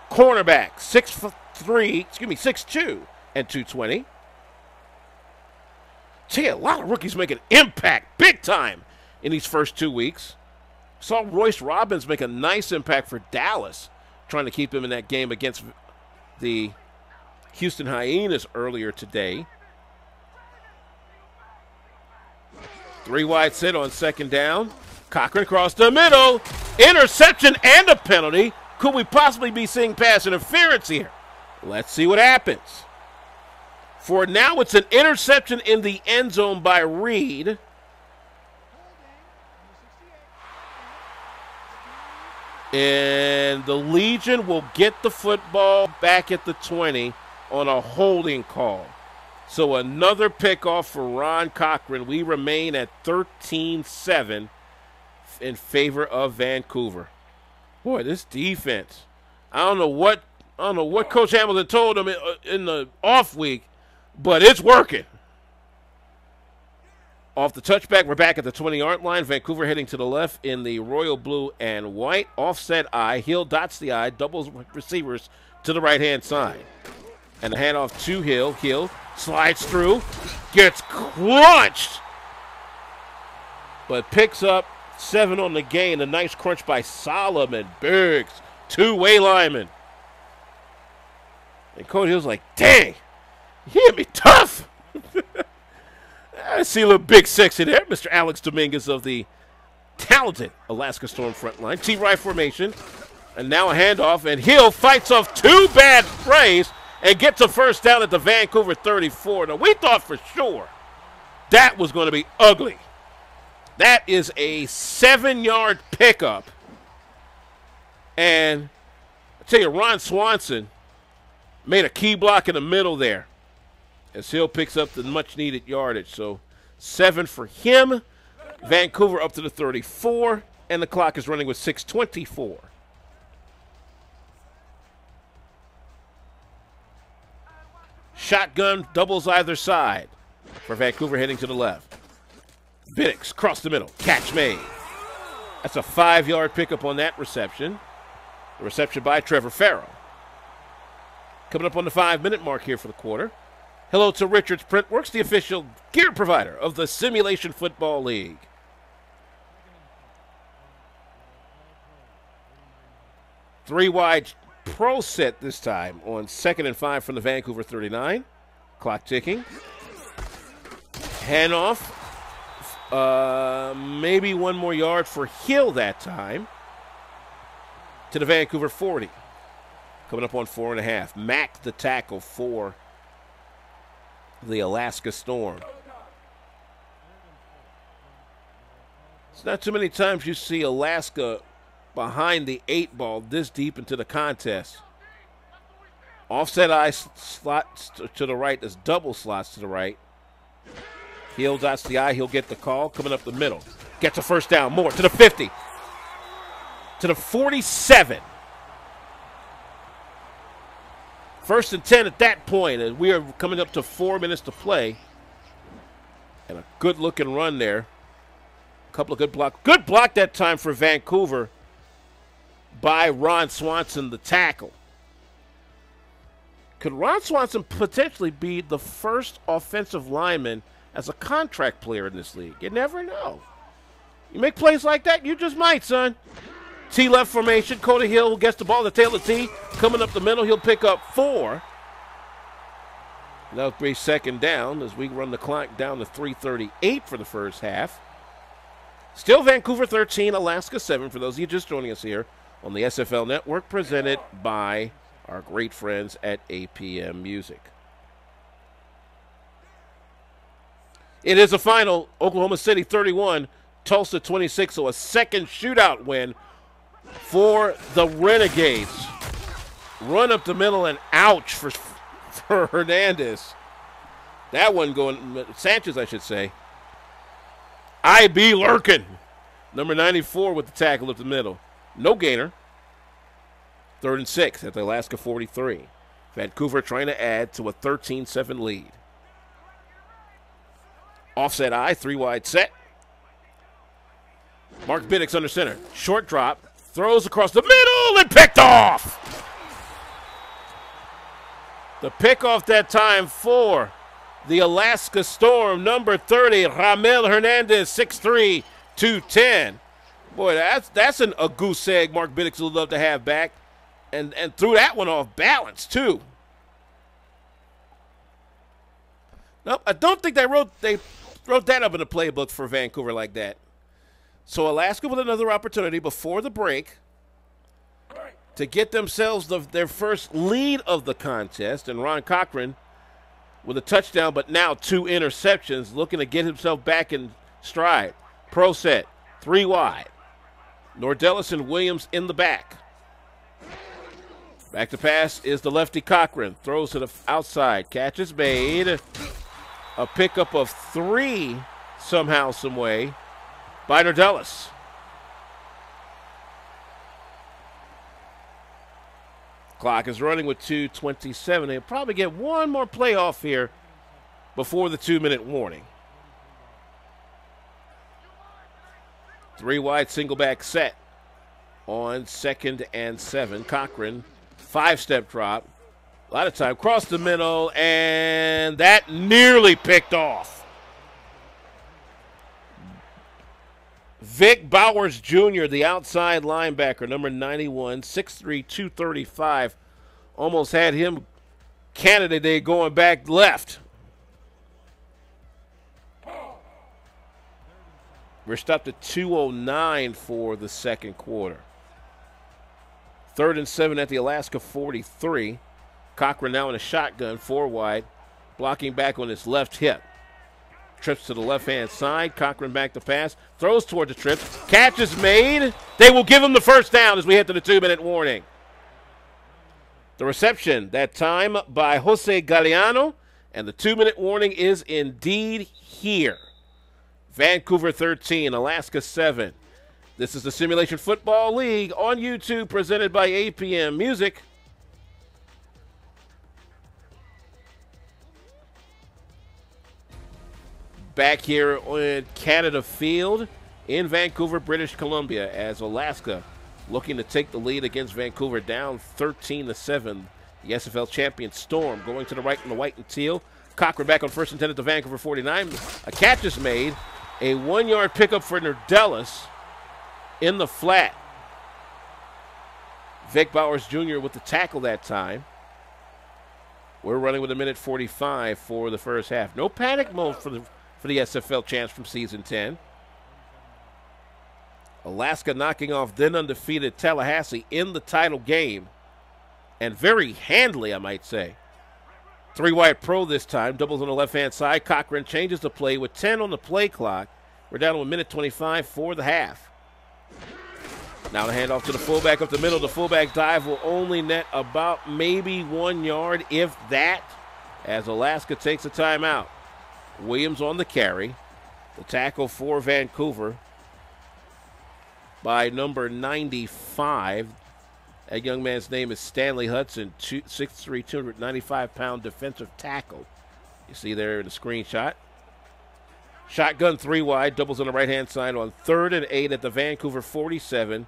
cornerback, 6'2", and 220. Gee, a lot of rookies making impact big time in these first 2 weeks. Saw Royce Robbins make a nice impact for Dallas, trying to keep him in that game against the Houston Hyenas earlier today. 3 wide set on 2nd down. Cochran across the middle. Interception and a penalty. Could we possibly be seeing pass interference here? Let's see what happens. For now, it's an interception in the end zone by Reed. And the Legion will get the football back at the 20 on a holding call. So another pickoff for Ron Cochran. We remain at 13-7 in favor of Vancouver. Boy, this defense. I don't know what Coach Hamilton told them in the off week, but it's working. Off the touchback, we're back at the 20-yard line. Vancouver heading to the left in the royal blue and white. Offset I. Hill dots the I. Doubles receivers to the right-hand side. And the handoff to Hill. Hill slides through. Gets crunched. But picks up 7 on the gain. A nice crunch by Solomon Biggs. 2-way lineman. And Coach Hill's like, dang, he hit me tough. I see a little big sexy there. Mr. Alex Dominguez of the talented Alaska Storm front line. T-right formation. And now a handoff. And Hill fights off two bad plays and gets a first down at the Vancouver 34. Now, we thought for sure that was going to be ugly. That is a 7-yard pickup. And I tell you, Ron Swanson made a key block in the middle there as Hill picks up the much-needed yardage. So 7 for him. Vancouver up to the 34, and the clock is running with 6:24. Shotgun doubles either side for Vancouver heading to the left. Biddix across the middle. Catch made. That's a 5-yard pickup on that reception. The reception by Trevor Farrell. Coming up on the 5-minute mark here for the quarter. Hello to Richards Printworks, the official gear provider of the Simulation Football League. Three-wide pro set this time on 2nd and 5 from the Vancouver 39. Clock ticking. Handoff. Maybe one more yard for Hill that time to the Vancouver 40. Coming up on 4.5. Mack the tackle for the Alaska Storm. It's not too many times you see Alaska behind the 8 ball this deep into the contest. Offset eye slots to the right. There's double slots to the right. Hill dots the eye. He'll get the call. Coming up the middle. Gets a first down. More to the 50. To the 47. 1st and 10 at that point. And we are coming up to 4 minutes to play. And a good-looking run there. A couple of good blocks. Good block that time for Vancouver by Ron Swanson, the tackle. Could Ron Swanson potentially be the first offensive lineman as a contract player in this league? You never know. You make plays like that, you just might, son. T-left formation. Cody Hill gets the ball to tail of T. Coming up the middle, he'll pick up 4. That'll be 2nd down as we run the clock down to 3:38 for the first half. Still Vancouver 13, Alaska 7 for those of you just joining us here on the SFL Network, presented by our great friends at APM Music. It is a final, Oklahoma City 31, Tulsa 26, so a second shootout win for the Renegades. Run up the middle and ouch for Hernandez. That one going, Sanchez I should say. I.B. Lurkin, number 94 with the tackle up the middle. No gainer. 3rd and 6 at the Alaska 43. Vancouver trying to add to a 13-7 lead. Offset eye, 3-wide set. Mark Biddix under center. Short drop. Throws across the middle and picked off. The pickoff that time for the Alaska Storm, number 30, Ramel Hernandez, 6'3", 210. Boy, that's a goose egg Mark Biddix would love to have back. And threw that one off balance, too. Nope, I don't think they wrote that up in the playbook for Vancouver like that. So Alaska with another opportunity before the break to get themselves their first lead of the contest. And Ron Cochran with a touchdown, but now 2 interceptions, looking to get himself back in stride. Pro set, 3 wide. Nordellis and Williams in the back. Back to pass is the lefty Cochran. Throws to the outside. Catch is made. A pickup of 3 somehow, some way by Nordellis. Clock is running with 2:27. They'll probably get one more playoff here before the 2-minute warning. 3 wide single back set on 2nd and 7. Cochran, 5-step drop. A lot of time. Cross the middle, and that nearly picked off. Vic Bowers Jr., the outside linebacker, number 91, 6'3", 235. Almost had him candidate day going back left. We're stopped at 2:09 for the second quarter. 3rd and 7 at the Alaska 43. Cochran now in a shotgun, 4 wide, blocking back on his left hip. Trips to the left-hand side. Cochran back to pass. Throws toward the trip. Catch is made. They will give him the first down as we hit to the 2-minute warning. The reception that time by Jose Galeano, and the 2-minute warning is indeed here. Vancouver 13, Alaska 7. This is the Simulation Football League on YouTube, presented by APM Music. Back here on Canada Field in Vancouver, British Columbia, as Alaska looking to take the lead against Vancouver, down 13-7. The SFL champion Storm going to the right in the white and teal. Cochran back on 1st and 10 at the Vancouver 49. A catch is made. A 1-yard pickup for Nerdelis in the flat. Vic Bowers Jr. with the tackle that time. We're running with 1:45 for the first half. No panic mode for the SFL champs from Season 10. Alaska knocking off then undefeated Tallahassee in the title game. And very handily, I might say. 3-wide pro this time. Doubles on the left-hand side. Cochran changes the play with 10 on the play clock. We're down to 1:25 for the half. Now the handoff to the fullback up the middle. The fullback dive will only net about maybe 1 yard, if that, as Alaska takes a timeout. Williams on the carry. The tackle for Vancouver by number 95. That young man's name is Stanley Hudson, 6'3", 295-pound defensive tackle. You see there in the screenshot. Shotgun 3 wide, doubles on the right-hand side on 3rd and 8 at the Vancouver 47.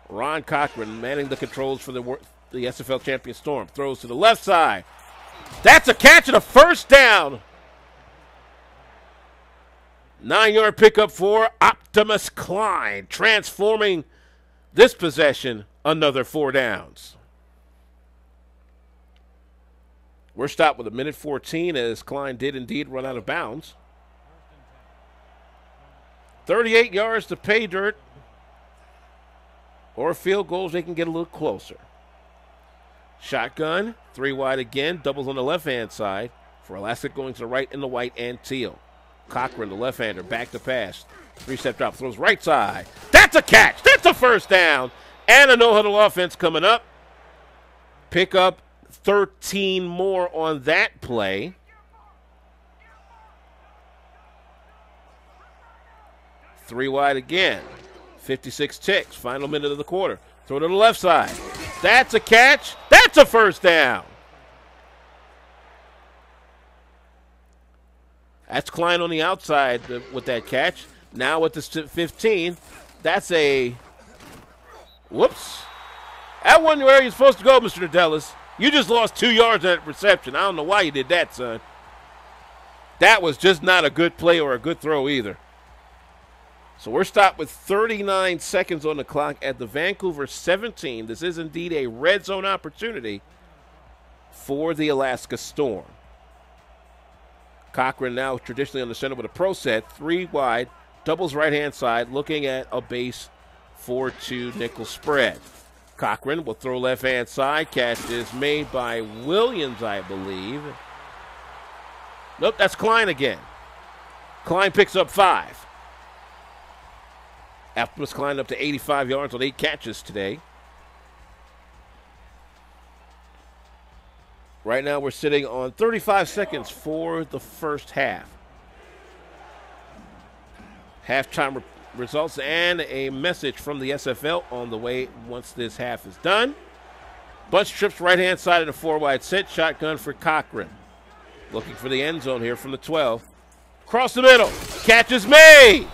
Ron Cochran manning the controls for the SFL champion Storm. Throws to the left side. That's a catch and a first down. 9-yard pickup for Optimus Klein, transforming this possession another 4 downs. We're stopped with 1:14 as Klein did indeed run out of bounds. 38 yards to pay dirt, or field goals, they can get a little closer. Shotgun, 3 wide again, doubles on the left-hand side for Alaska going to the right in the white and teal. Cochran, the left-hander, back to pass. 3-step drop, throws right side. That's a catch. That's a first down. And a no-huddle offense coming up. Pick up 13 more on that play. Three wide again. 56 ticks. Final minute of the quarter. Throw to the left side. That's a catch. That's a first down. That's Klein on the outside with that catch. Now with the 15, that's a, whoops. That wasn't where you're supposed to go, Mr. Nerdelis. You just lost 2 yards at reception. I don't know why you did that, son. That was just not a good play or a good throw either. So we're stopped with 39 seconds on the clock at the Vancouver 17. This is indeed a red zone opportunity for the Alaska Storm. Cochran now traditionally on the center with a pro set, 3 wide, doubles right-hand side, looking at a base 4-2 nickel spread. Cochran will throw left-hand side. Catch is made by Williams, I believe. Nope, that's Klein again. Klein picks up 5. Optimus Klein up to 85 yards on 8 catches today. Right now we're sitting on 35 seconds for the first half. Halftime results and a message from the SFL on the way once this half is done. Bunch trips right-hand side of the 4-wide set. Shotgun for Cochran. Looking for the end zone here from the 12. Across the middle. Catch is made.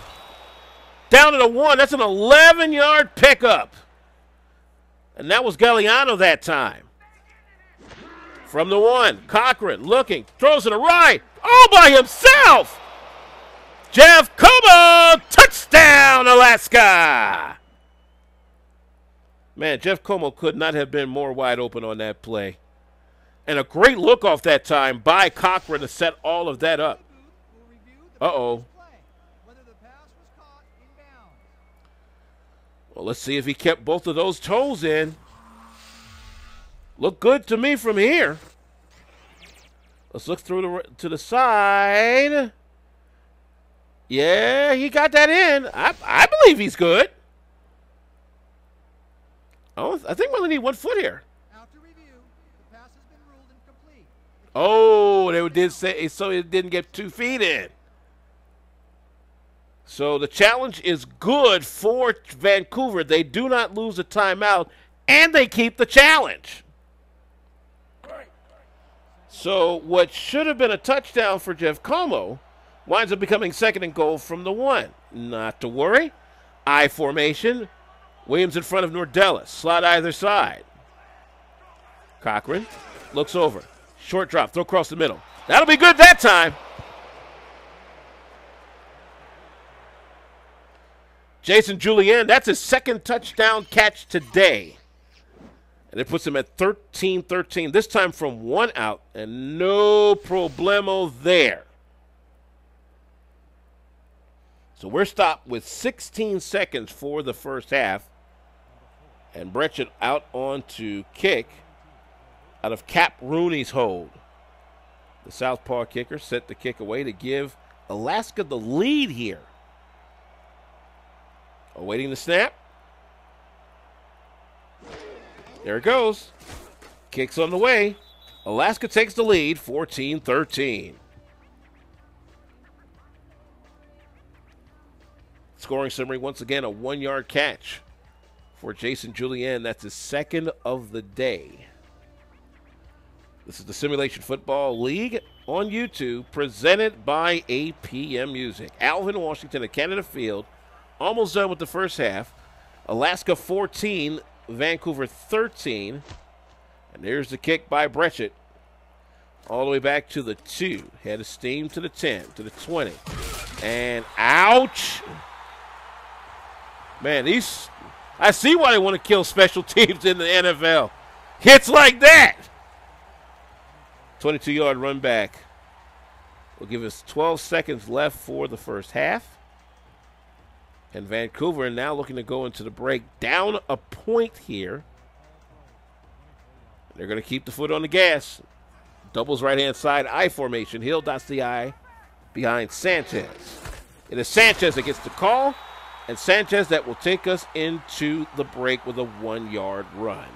Down to the 1. That's an 11-yard pickup. And that was Galeano that time. From the 1, Cochran looking, throws to the right, all by himself. Jeff Como, touchdown, Alaska. Man, Jeff Como could not have been more wide open on that play. And a great look off that time by Cochran to set all of that up. Uh-oh. Well, let's see if he kept both of those toes in. Look good to me from here. Let's look through to the side. Yeah, he got that in. I believe he's good. Oh, I think we only need 1 foot here. After review, the pass has been ruled incomplete. Oh, they did say so. It didn't get 2 feet in. So the challenge is good for Vancouver. They do not lose a timeout, and they keep the challenge. So what should have been a touchdown for Jeff Como winds up becoming 2nd and goal from the 1. Not to worry. I formation. Williams in front of Nordellis. Slot either side. Cochran looks over. Short drop. Throw across the middle. That'll be good that time. Jason Julien, that's his 2nd touchdown catch today. And it puts him at 13-13. This time from 1 out. And no problemo there. So we're stopped with 16 seconds for the first half. And Brechet out on to kick out of Cap Rooney's hold. The southpaw kicker set the kick away to give Alaska the lead here. Awaiting the snap. There it goes. Kicks on the way. Alaska takes the lead, 14-13. Scoring summary, once again, a 1-yard catch for Jason Julien. That's his 2nd of the day. This is the Simulation Football League on YouTube, presented by APM Music. Alvin, Washington at Canada Field. Almost done with the first half. Alaska 14, Vancouver 13. And there's the kick by Brechet. All the way back to the 2. Head of steam to the 10, to the 20. And ouch! Man, I see why they want to kill special teams in the NFL. Hits like that! 22-yard run back. Will give us 12 seconds left for the first half. And Vancouver now looking to go into the break. Down a point here. They're going to keep the foot on the gas. Doubles right-hand side, I formation. Hill dots the I behind Sanchez. It is Sanchez that gets the call. And Sanchez that will take us into the break with a 1-yard run.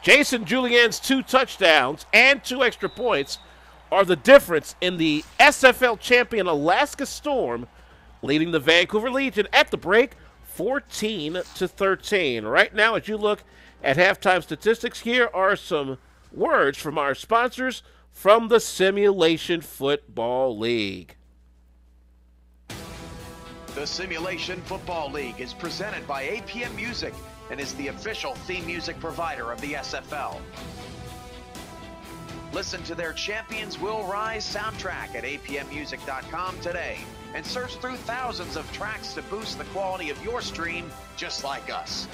Jason Julien's 2 touchdowns and 2 extra points are the difference in the SFL champion Alaska Storm leading the Vancouver Legion at the break 14-13. Right now, as you look at halftime statistics, here are some words from our sponsors from the Simulation Football League. The Simulation Football League is presented by APM Music and is the official theme music provider of the SFL. Listen to their Champions Will Rise soundtrack at apmmusic.com today and search through thousands of tracks to boost the quality of your stream just like us.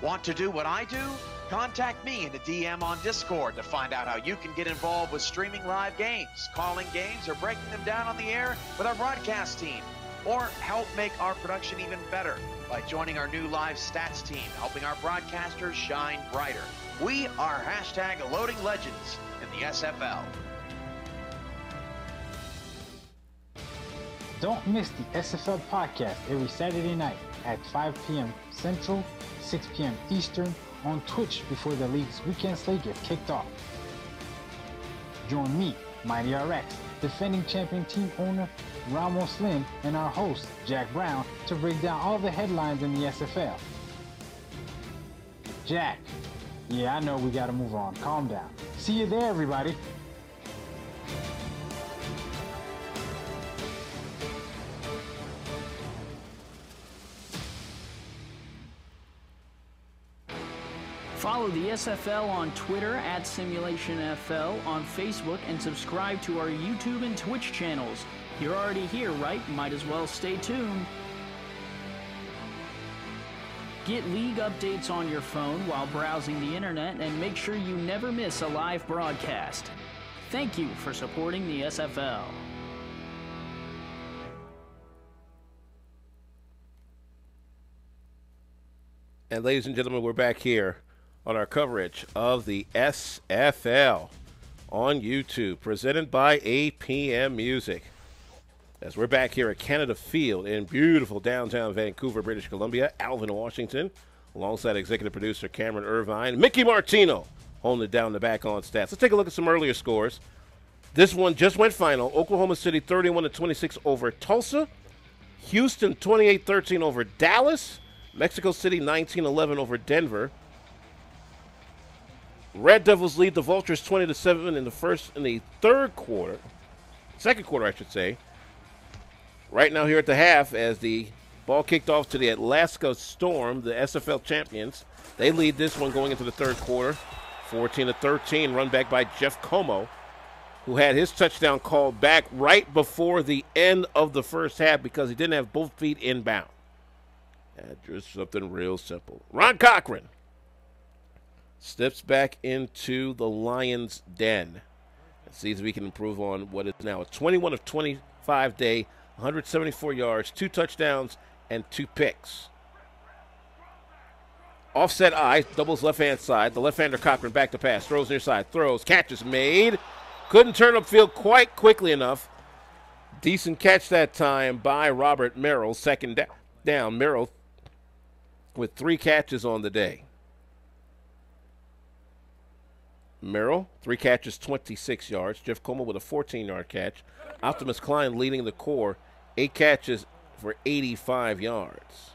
Want to do what I do? Contact me in the DM on Discord to find out how you can get involved with streaming live games, calling games, or breaking them down on the air with our broadcast team. Or help make our production even better by joining our new live stats team, helping our broadcasters shine brighter. We are hashtag Loading Legends in the SFL. Don't miss the SFL podcast every Saturday night at 5 p.m. Central, 6 p.m. Eastern on Twitch before the league's weekend slate gets kicked off. Join me, Mighty RX, defending champion team owner Ramos Lynn, and our host, Jack Brown, to break down all the headlines in the SFL. Jack, yeah, I know we gotta move on. Calm down. See you there, everybody. Follow the SFL on Twitter at SimulationFL, on Facebook, and subscribe to our YouTube and Twitch channels. You're already here, right? Might as well stay tuned. Get league updates on your phone while browsing the internet and make sure you never miss a live broadcast. Thank you for supporting the SFL. And ladies and gentlemen, we're back here on our coverage of the SFL on YouTube, presented by APM Music. As we're back here at Canada Field in beautiful downtown Vancouver, British Columbia, Alvin, Washington, alongside executive producer Cameron Irvine, Mickey Martino holding it down the back on stats. Let's take a look at some earlier scores. This one just went final. Oklahoma City 31-26 over Tulsa. Houston 28-13 over Dallas. Mexico City 19-11 over Denver. Red Devils lead the Vultures 20-7 in the third quarter. Second quarter, I should say. Right now here at the half, as the ball kicked off to the Alaska Storm, the SFL champions. They lead this one going into the third quarter. 14-13, run back by Jeff Como, who had his touchdown called back right before the end of the first half because he didn't have both feet inbound. Just something real simple. Ron Cochran steps back into the Lions' den and sees if we can improve on what is now a 21 of 25 day, 174 yards, 2 touchdowns, and 2 picks. Offset I, doubles left-hand side. The left-hander Cochran back to pass, throws near side, throws, catches made. Couldn't turn upfield quite quickly enough. Decent catch that time by Robert Merrill. Second down, Merrill with 3 catches on the day. Merrill, 3 catches, 26 yards. Jeff Como with a 14-yard catch. Optimus Klein leading the core, 8 catches for 85 yards.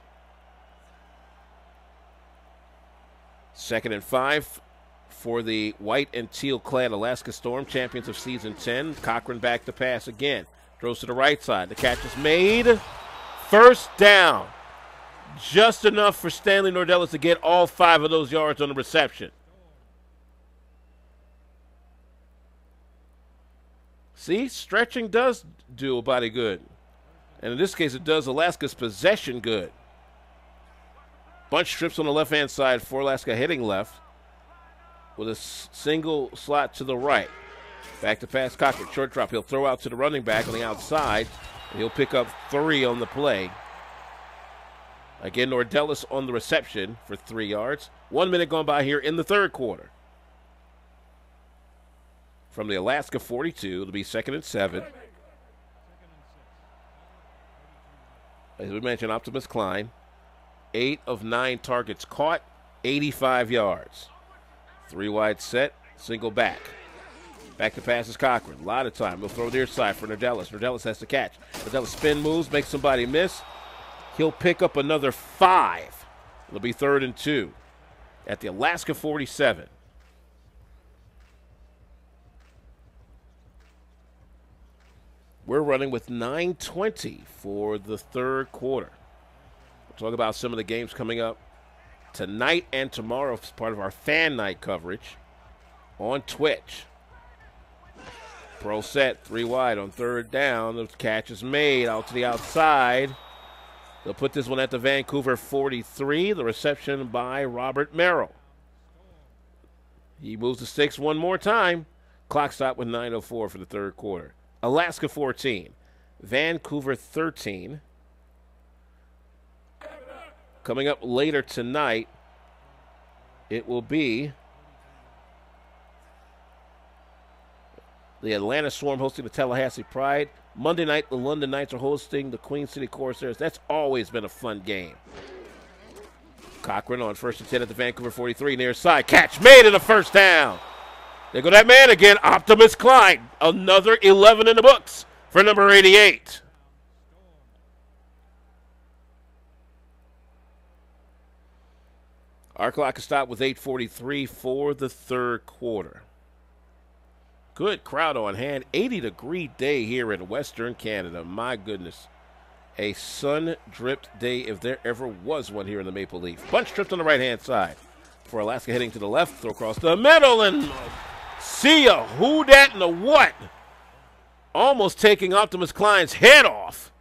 2nd and 5 for the white and teal-clad Alaska Storm, champions of Season 10. Cochran back to pass again. Throws to the right side. The catch is made. First down. Just enough for Stanley Nordellis to get all 5 of those yards on the reception. See, stretching does do a body good. And in this case, it does Alaska's possession good. Bunch trips on the left-hand side for Alaska heading left with a single slot to the right. Back to pass Cochran, short drop. He'll throw out to the running back on the outside, and he'll pick up 3 on the play. Again, Nordellis on the reception for 3 yards. 1 minute gone by here in the third quarter. From the Alaska 42, it'll be 2nd and 7. As we mentioned, Optimus Klein, 8 of 9 targets caught, 85 yards. 3 wide set, single back. Back to pass is Cochran. A lot of time. He'll throw near side for Nordellis. Nordellis has to catch. Nordellis spin moves, makes somebody miss. He'll pick up another 5. It'll be 3rd and 2 at the Alaska 47. We're running with 9:20 for the third quarter. We'll talk about some of the games coming up tonight and tomorrow as part of our fan night coverage on Twitch. Pro set, 3 wide on 3rd down. The catch is made out to the outside. They'll put this one at the Vancouver 43. The reception by Robert Merrill. He moves the sticks one more time. Clock stop with 9:04 for the third quarter. Alaska 14, Vancouver 13. Coming up later tonight, it will be the Atlanta Swarm hosting the Tallahassee Pride. Monday night, the London Knights are hosting the Queen City Corsairs. That's always been a fun game. Cochran on 1st and 10 at the Vancouver 43, near side. Catch made in the first down. There go that man again, Optimus Klein. Another 11 in the books for number 88. Our clock is stopped with 8:43 for the third quarter. Good crowd on hand. 80-degree day here in Western Canada. My goodness. A sun-dripped day if there ever was one here in the Maple Leaf. Bunch tripped on the right-hand side. For Alaska heading to the left, throw across the middle, and see ya. Who dat and the what? Almost taking Optimus Klein's head off.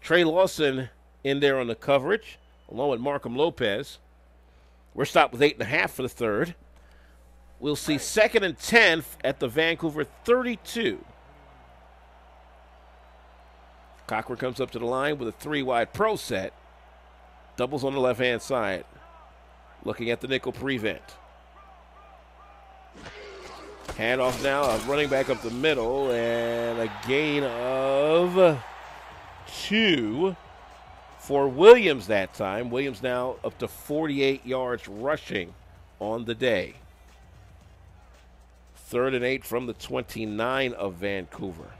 Trey Lawson in there on the coverage, along with Markham Lopez. We're stopped with 8.5 for the third. We'll see 2nd and 10 at the Vancouver 32. Cochran comes up to the line with a 3 wide pro set. Doubles on the left-hand side. Looking at the nickel prevent. Handoff now, a running back up the middle, and a gain of 2 for Williams that time. Williams now up to 48 yards rushing on the day. 3rd and 8 from the 29 of Vancouver.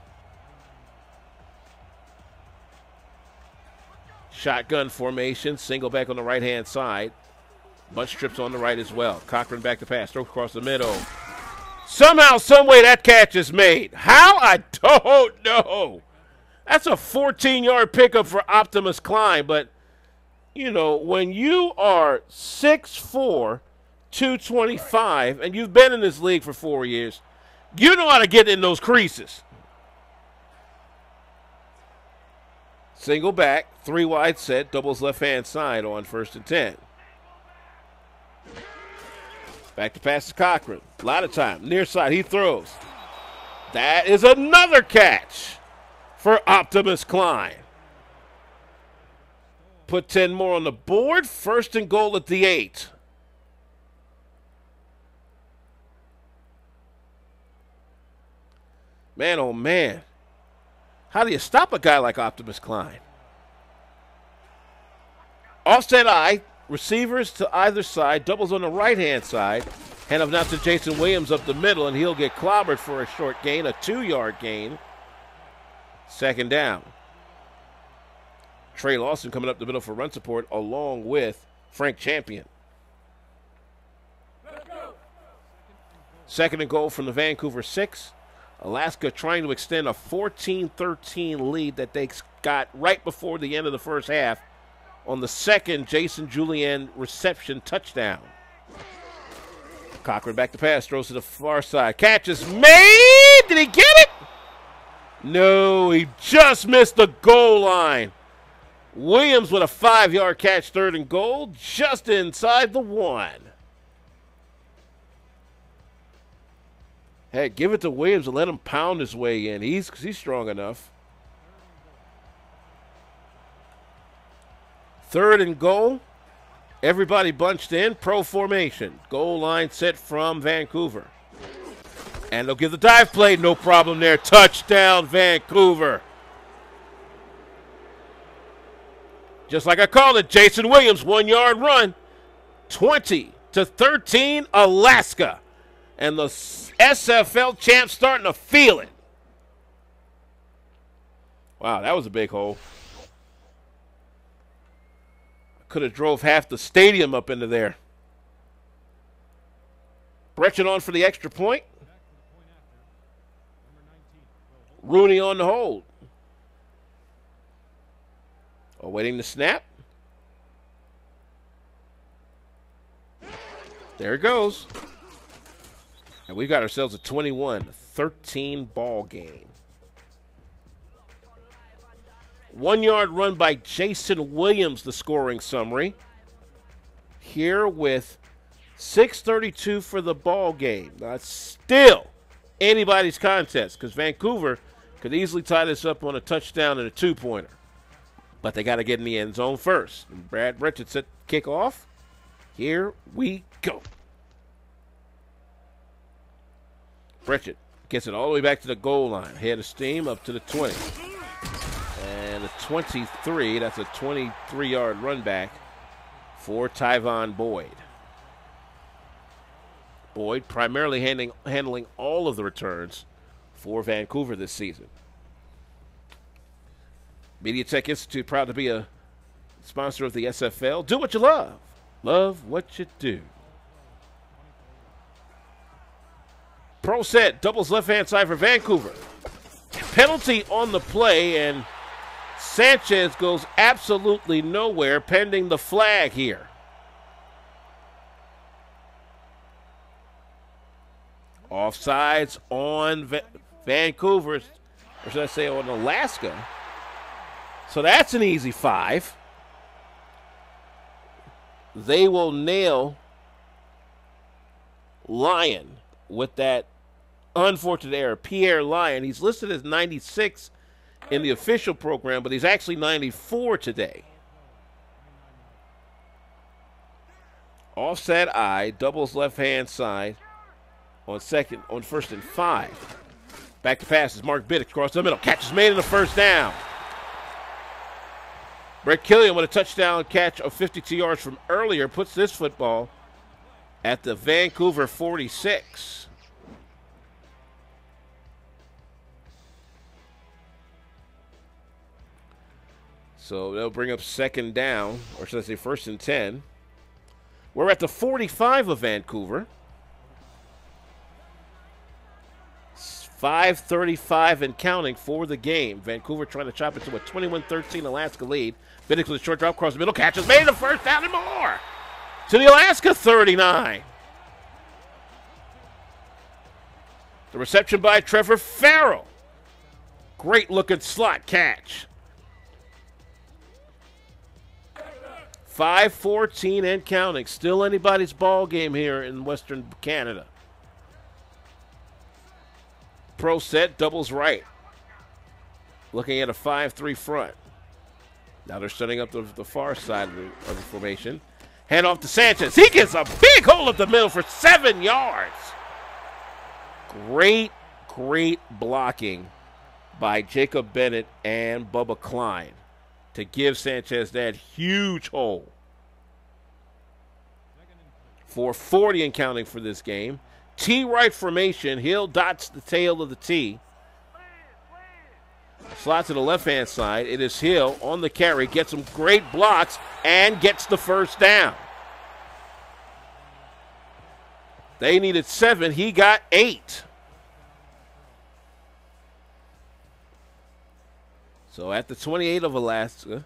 Shotgun formation, single back on the right-hand side. Bunch trips on the right as well. Cochran back to pass, throw across the middle. Somehow, someway that catch is made. How? I don't know. That's a 14-yard pickup for Optimus Klein, but, you know, when you are 6'4", 225, and you've been in this league for 4 years, you know how to get in those creases. Single back, 3 wide set, doubles left-hand side on 1st and 10. Back to pass to Cochran. A lot of time. Near side, he throws. That is another catch for Optimus Klein. Put 10 more on the board. 1st and goal at the 8. Man, oh man. How do you stop a guy like Optimus Klein? Offset eye, receivers to either side, doubles on the right-hand side. Hand off now to Jason Williams up the middle, and he'll get clobbered for a short gain, a 2-yard gain. 2nd down. Trey Lawson coming up the middle for run support along with Frank Champion. 2nd and goal from the Vancouver 6. Alaska trying to extend a 14-13 lead that they got right before the end of the first half on the 2nd Jason Julian reception touchdown. Cochran back to pass, throws to the far side. Catch is made. Did he get it? No, he just missed the goal line. Williams with a 5-yard catch, 3rd and goal, just inside the 1. Hey, give it to Williams and let him pound his way in. He's strong enough. 3rd and goal. Everybody bunched in. Pro formation. Goal line set from Vancouver. And they'll give the dive play. No problem there. Touchdown, Vancouver. Just like I called it, Jason Williams, 1-yard run. 20-13, Alaska. And the SFL champs starting to feel it. Wow, that was a big hole. Could have drove half the stadium up into there. Brechen on for the extra point. Rooney on the hold. Awaiting the snap. There it goes. And we've got ourselves a 21-13 ball game. 1-yard run by Jason Williams, the scoring summary. Here with 6:32 for the ball game. That's still anybody's contest because Vancouver could easily tie this up on a touchdown and a 2-pointer. But they got to get in the end zone first. And Brad Brechen set kick off. Here we go. Brechen gets it all the way back to the goal line. Head of steam up to the 20. And a 23. That's a 23-yard run back for Tyvon Boyd. Boyd primarily handling all of the returns for Vancouver this season. Media Tech Institute, proud to be a sponsor of the SFL. Do what you love. Love what you do. Pro set, doubles left-hand side for Vancouver. Penalty on the play, and Sanchez goes absolutely nowhere pending the flag here. Offsides on Vancouver, or should I say on Alaska. So that's an easy 5. They will nail Lyon with that unfortunate error. Pierre Lyon, he's listed as 96 in the official program, but he's actually 94 today. Offset I, doubles left-hand side on first and 5. Back to passes. Mark Biddick across the middle. Catch is made in the first down. Brett Killian with a touchdown catch of 52 yards from earlier puts this football at the Vancouver 46. So they'll bring up second down, or should I say first and 10. We're at the 45 of Vancouver. 5:35 and counting for the game. Vancouver trying to chop it to a 21-13 Alaska lead. Biddick with a short drop across the middle. Catches made the first down and more. To the Alaska 39. The reception by Trevor Farrell. Great looking slot catch. 5:14 and counting. Still anybody's ball game here in Western Canada. Pro set, doubles right. Looking at a 5-3 front. Now they're setting up the far side of the formation. Hand off to Sanchez. He gets a big hole up the middle for 7 yards. Great blocking by Jacob Bennett and Bubba Klein to give Sanchez that huge hole. 4:40 and counting for this game. T right formation. Hill dots the tail of the T. Slot to the left-hand side. It is Hill on the carry. Gets some great blocks and gets the first down. They needed 7. He got 8. So at the 28 of Alaska.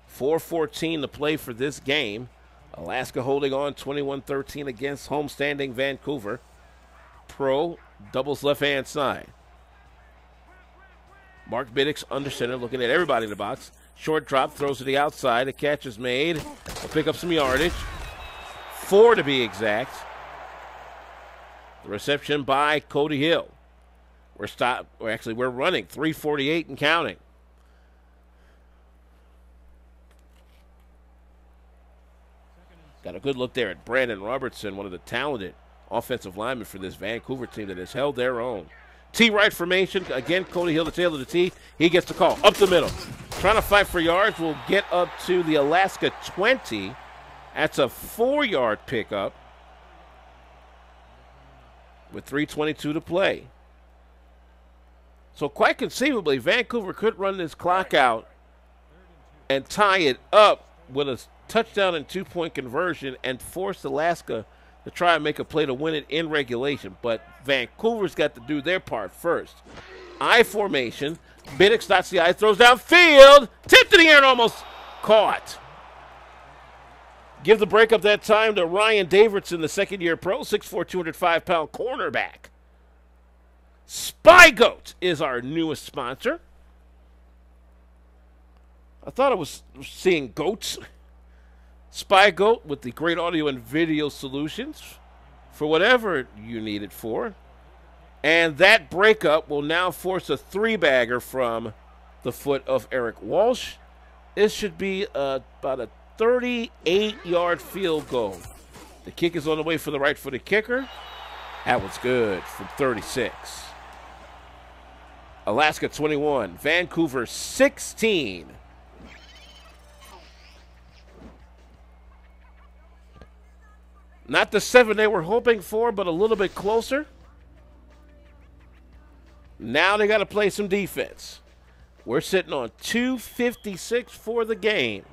4:14 to play for this game. Alaska holding on 21-13 against homestanding Vancouver. Pro doubles left-hand side. Mark Biddick's under center, looking at everybody in the box. Short drop, throws to the outside. A catch is made. Will pick up some yardage. 4 to be exact. The reception by Cody Hill. We're running 3:48 and counting. Got a good look there at Brandon Robertson, one of the talented offensive linemen for this Vancouver team that has held their own. T right formation. Again, Cody Hill, the tail of the T. He gets the call. Up the middle. Trying to fight for yards. Will get up to the Alaska 20. That's a 4-yard pickup with 3:22 to play. So quite conceivably, Vancouver could run this clock out and tie it up with a touchdown and 2-point conversion and force Alaska to try and make a play to win it in regulation. But Vancouver's got to do their part first. I formation. Biddick stops the I, throws downfield. Tipped in the air and almost caught. Give the break up that time to Ryan Davidson, the second-year pro, 6'4", 205-pound cornerback. Spy Goat is our newest sponsor. I thought I was seeing goats. Spy Goat with the great audio and video solutions for whatever you need it for. And that breakup will now force a 3-bagger from the foot of Eric Walsh. This should be about a 38-yard field goal. The kick is on the way for the right-footed kicker. That was good from 36. Alaska 21, Vancouver 16. Not the 7 they were hoping for, but a little bit closer. Now they got to play some defense. We're sitting on 2:56 for the game.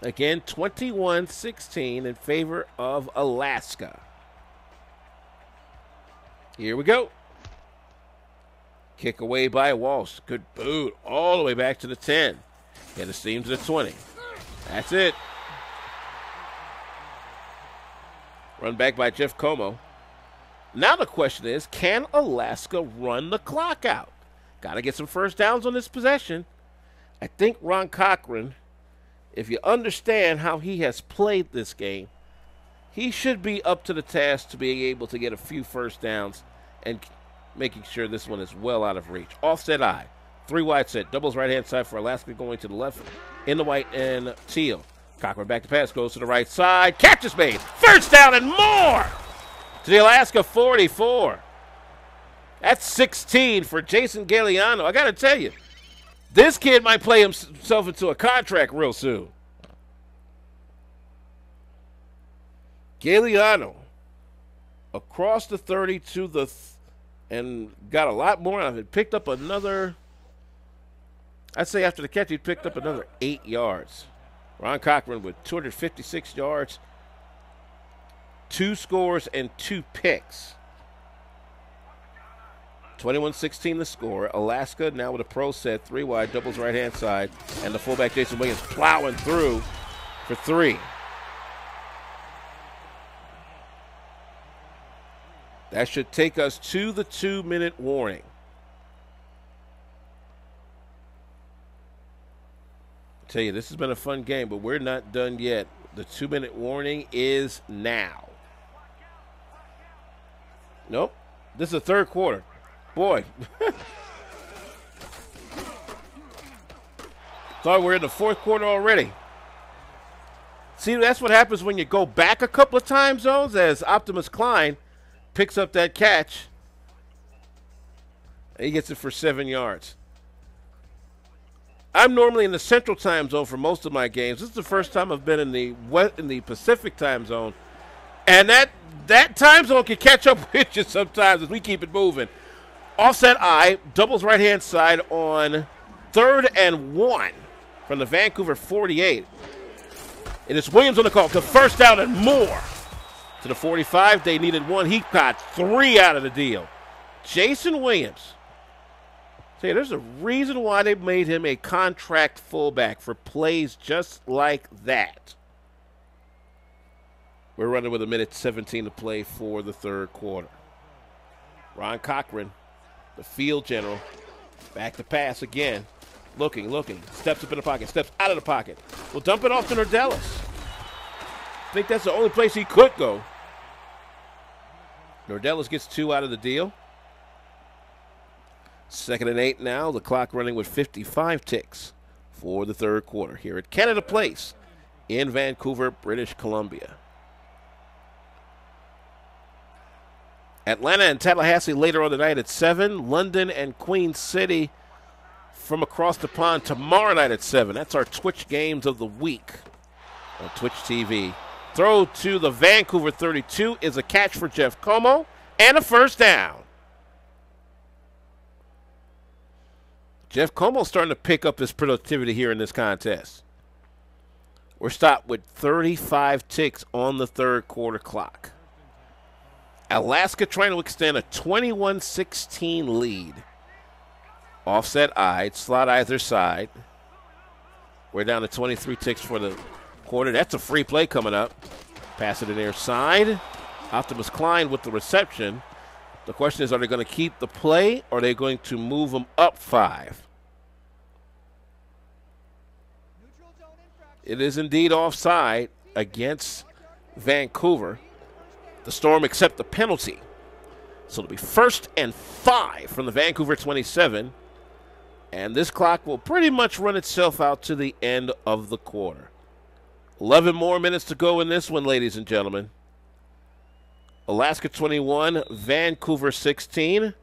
Again, 21-16 in favor of Alaska. Here we go. Kick away by Walsh. Good boot all the way back to the 10. And the steam to the 20. That's it. Run back by Jeff Como. Now the question is, can Alaska run the clock out? Got to get some first downs on this possession. I think Ron Cochran, if you understand how he has played this game, he should be up to the task to being able to get a few first downs and making sure this one is well out of reach. Offset I. 3 wide set. Doubles right-hand side for Alaska going to the left in the white and teal. Cochran back to pass, goes to the right side. Catch is made. First down and more to the Alaska 44. That's 16 for Jason Galeano. I got to tell you, this kid might play himself into a contract real soon. Galeano across the 30 to the and got a lot more out of it. Picked up another, I'd say after the catch, he picked up another 8 yards. Ron Cochran with 256 yards, 2 scores, and 2 picks. 21-16 the score. Alaska now with a pro set, 3 wide, doubles right-hand side, and the fullback Jason Williams plowing through for 3. That should take us to the 2-minute warning. I tell you, this has been a fun game, but we're not done yet. The 2-minute warning is now. Nope. This is the third quarter. Boy. Thought we're in the fourth quarter already. See, that's what happens when you go back a couple of time zones, as Optimus Klein picks up that catch. He gets it for 7 yards. I'm normally in the Central Time Zone for most of my games. This is the first time I've been in the Pacific Time Zone, and that time zone can catch up with you sometimes as we keep it moving. Offset I, doubles right-hand side on 3rd and 1 from the Vancouver 48. And it's Williams on the call to first down and more. To the 45, they needed 1. He got 3 out of the deal. Jason Williams. See, there's a reason why they made him a contract fullback, for plays just like that. We're running with 1:17 to play for the third quarter. Ron Cochran, the field general, back to pass again. Looking, steps up in the pocket, steps out of the pocket. We'll dump it off to Nordellis. I think that's the only place he could go. Nordellis gets 2 out of the deal. 2nd and 8 now. The clock running with 55 ticks for the third quarter here at Canada Place in Vancouver, British Columbia. Atlanta and Tallahassee later on tonight at 7. London and Queen City from across the pond tomorrow night at 7. That's our Twitch games of the week on Twitch TV. Throw to the Vancouver 32 is a catch for Jeff Como and a first down. Jeff Como's starting to pick up his productivity here in this contest. We're stopped with 35 ticks on the third quarter clock. Alaska trying to extend a 21-16 lead. Offset I, slot either side. We're down to 23 ticks for the quarter. That's a free play coming up. Pass it in their side. Optimus Klein with the reception. The question is, are they going to keep the play, or are they going to move them up 5? It is indeed offside against Vancouver. The Storm accept the penalty. So it'll be 1st and 5 from the Vancouver 27. And this clock will pretty much run itself out to the end of the quarter. 11 more minutes to go in this one, ladies and gentlemen. Alaska 21, Vancouver 16.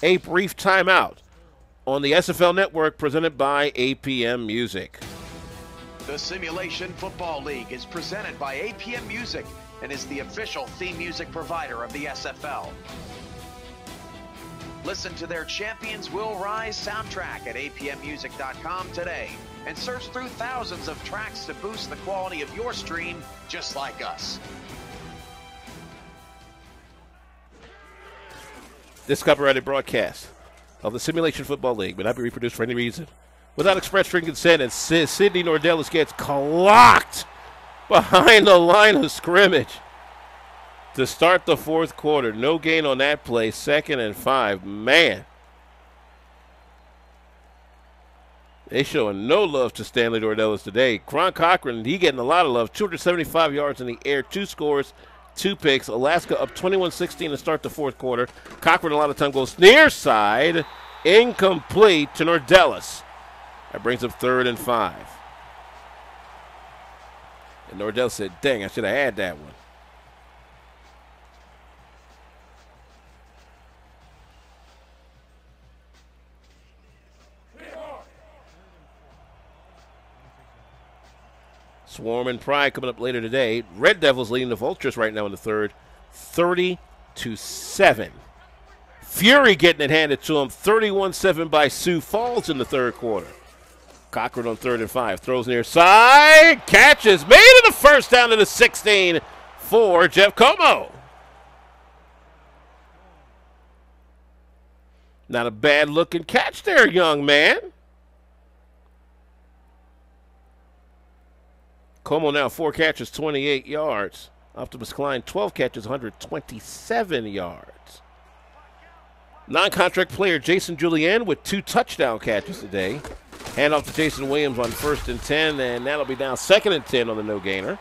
A brief timeout on the SFL Network presented by APM Music. The Simulation Football League is presented by APM Music and is the official theme music provider of the SFL. Listen to their Champions Will Rise soundtrack at apmmusic.com today and search through thousands of tracks to boost the quality of your stream just like us. This copyrighted broadcast of the Simulation Football League may not be reproduced for any reason without express written consent, and Sidney Nordellis gets clocked behind the line of scrimmage to start the fourth quarter. No gain on that play. 2nd and 5. Man, they showing no love to Stanley Nordellis today. Ron Cochran, he getting a lot of love. 275 yards in the air, 2 scores, 2 picks. Alaska up 21-16 to start the fourth quarter. Cochran a lot of time goes near side, incomplete to Nordellis. That brings up 3rd and 5. And Nordell said, dang, I should have had that one. Swarm and Pride coming up later today. Red Devils leading the Vultures right now in the third, 30-7. Fury getting it handed to him, 31-7 by Sioux Falls in the third quarter. Cochran on 3rd and 5, throws near side, catches, made it a first down to the 16 for Jeff Como. Not a bad looking catch there, young man. Como now 4 catches, 28 yards. Optimus Klein 12 catches, 127 yards. Non-contract player Jason Julian with 2 touchdown catches today. Hand off to Jason Williams on 1st and 10, and that'll be down 2nd and 10 on the no-gainer.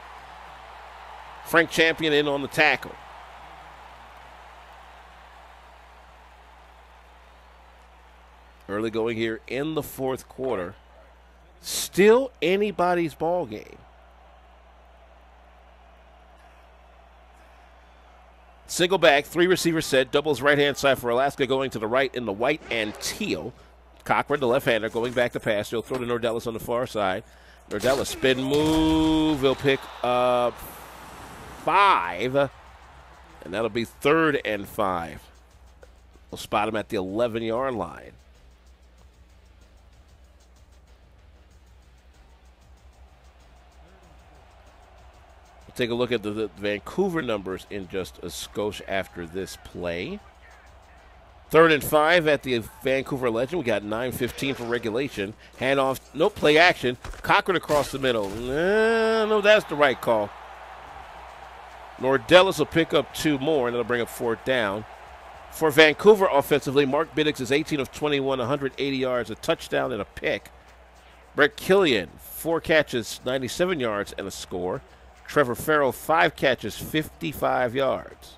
Frank Champion in on the tackle. Early going here in the fourth quarter. Still anybody's ball game. Single back, 3 receiver set, doubles right-hand side for Alaska going to the right in the white and teal. Cochran, the left-hander, going back to pass. He'll throw to Nordellis on the far side. Nordellis spin move. He'll pick up 5. And that'll be 3rd and 5. We'll spot him at the 11-yard line. We'll take a look at the Vancouver numbers in just a skosh after this play. 3rd and 5 at the Vancouver Legend. We got 9:15 for regulation. Handoff, no play action. Cochran across the middle. No, that's the right call. Nordellis will pick up 2 more, and it'll bring up 4th down. For Vancouver offensively, Mark Biddix is 18 of 21, 180 yards, a touchdown and a pick. Brett Killian, 4 catches, 97 yards, and a score. Trevor Farrell, 5 catches, 55 yards.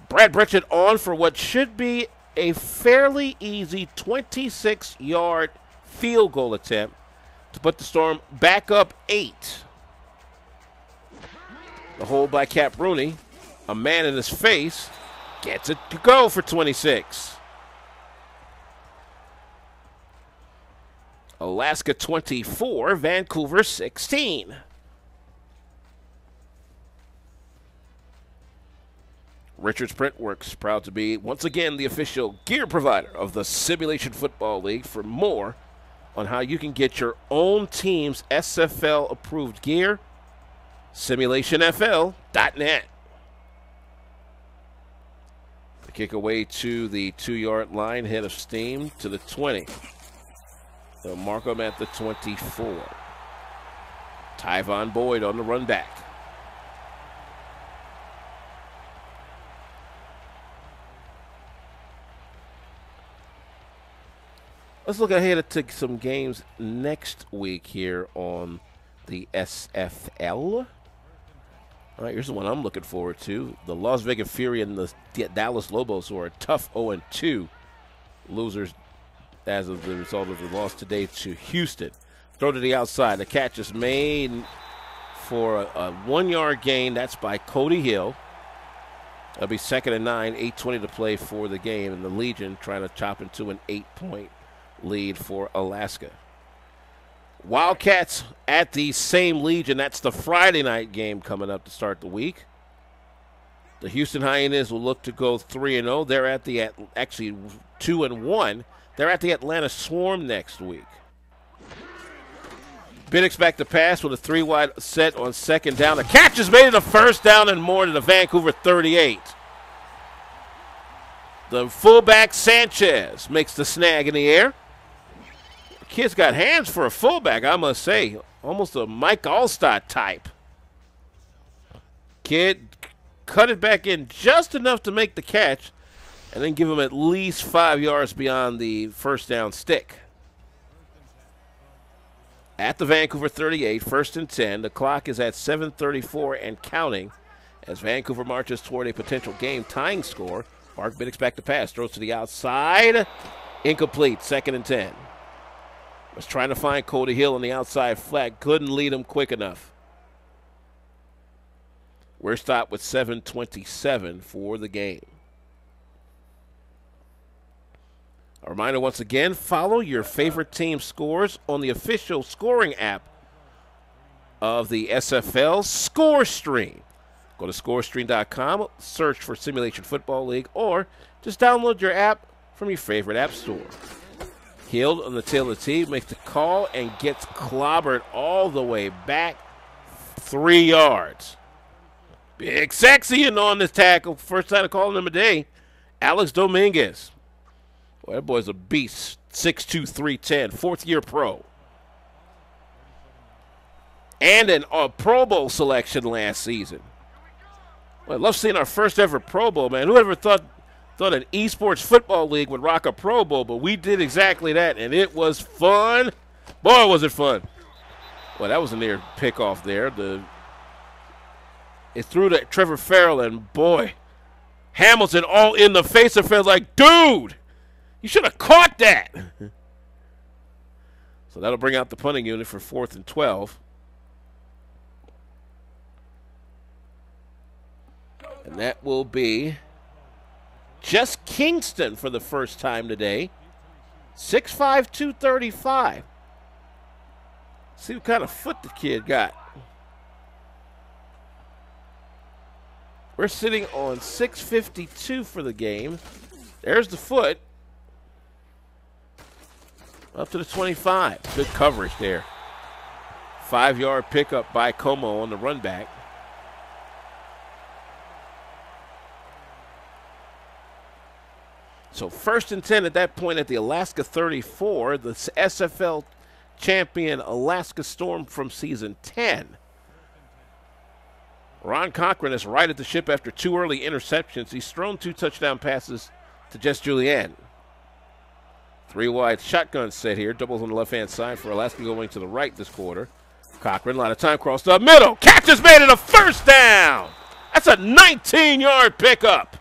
Brad Bridget on for what should be a fairly easy 26-yard field goal attempt to put the Storm back up 8. The hold by Cap Rooney, a man in his face, gets it to go for 26. Alaska 24, Vancouver 16. Richards Printworks, proud to be once again the official gear provider of the Simulation Football League. For more on how you can get your own team's SFL approved gear, simulationfl.net. The kick away to the 2-yard line, head of steam to the 20. They'll mark him at the 24. Tyvon Boyd on the run back. Let's look ahead to some games next week here on the SFL. All right, here's the one I'm looking forward to. The Las Vegas Fury and the Dallas Lobos, who are a tough 0-2 losers as of the result of the loss today to Houston. Throw to the outside. The catch is made for a 1-yard gain. That's by Cody Hill. That'll be 2nd and 9, 8:20 to play for the game. And the Legion trying to chop into an 8-point lead for Alaska. Wildcats at the same Legion. That's the Friday night game coming up to start the week. The Houston Hyenas will look to go 3-0. They're at the actually 2-1. They're at the Atlanta Swarm next week. Biddix back to pass with a 3-wide set on 2nd down. The catch is made in the 1st down and more to the Vancouver 38. The fullback Sanchez makes the snag in the air. Kid's got hands for a fullback, I must say. Almost a Mike Allstott type. Kid cut it back in just enough to make the catch and then give him at least 5 yards beyond the 1st down stick. At the Vancouver 38, 1st and 10. The clock is at 7:34 and counting as Vancouver marches toward a potential game-tying score. Mark Biddix back to pass. Throws to the outside. Incomplete. 2nd and 10. Was trying to find Cody Hill on the outside flat. Couldn't lead him quick enough. We're stopped with 7:27 for the game. A reminder once again, follow your favorite team scores on the official scoring app of the SFL ScoreStream. Go to scorestream.com, search for Simulation Football League, or just download your app from your favorite app store. Hill on the tail of the tee makes the call and gets clobbered all the way back 3 yards. Big sexy on this tackle. First time calling him a day. Alex Dominguez. Boy, that boy's a beast. 6'2", 310, fourth-year pro. And a Pro Bowl selection last season. Well, I love seeing our first ever Pro Bowl, man. Who ever thought an esports football league would rock a Pro Bowl, but we did exactly that, and it was fun. Boy, was it fun. Well, that was a near pickoff there. It threw to Trevor Farrell, and boy, Hamilton all in the face of Farrell, like, dude, you should have caught that. So that'll bring out the punting unit for 4th and 12. And that will be just Kingston for the first time today. 6'5", 235. See what kind of foot the kid got. We're sitting on 6:52 for the game. There's the foot. Up to the 25. Good coverage there. 5-yard pickup by Como on the run back. So 1st and 10 at that point at the Alaska 34, the SFL champion Alaska Storm from season 10. Ron Cochran has righted the ship after 2 early interceptions. He's thrown 2 touchdown passes to Jess Julianne. 3 wide shotgun set here. Doubles on the left-hand side for Alaska going to the right this quarter. Cochran, a lot of time cross the middle. Catch is made and a first down. That's a 19-yard pickup.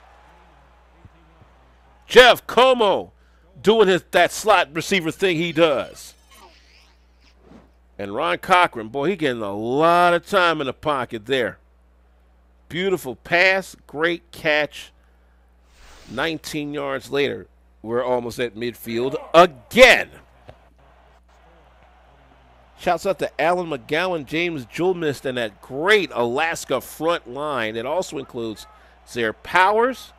Jeff Como doing that slot receiver thing he does. And Ron Cochran, boy, he getting a lot of time in the pocket there. Beautiful pass, great catch. 19 yards later, we're almost at midfield again. Shouts out to Alan McGowan, James Julmist, and that great Alaska front line. It also includes Zaire Powers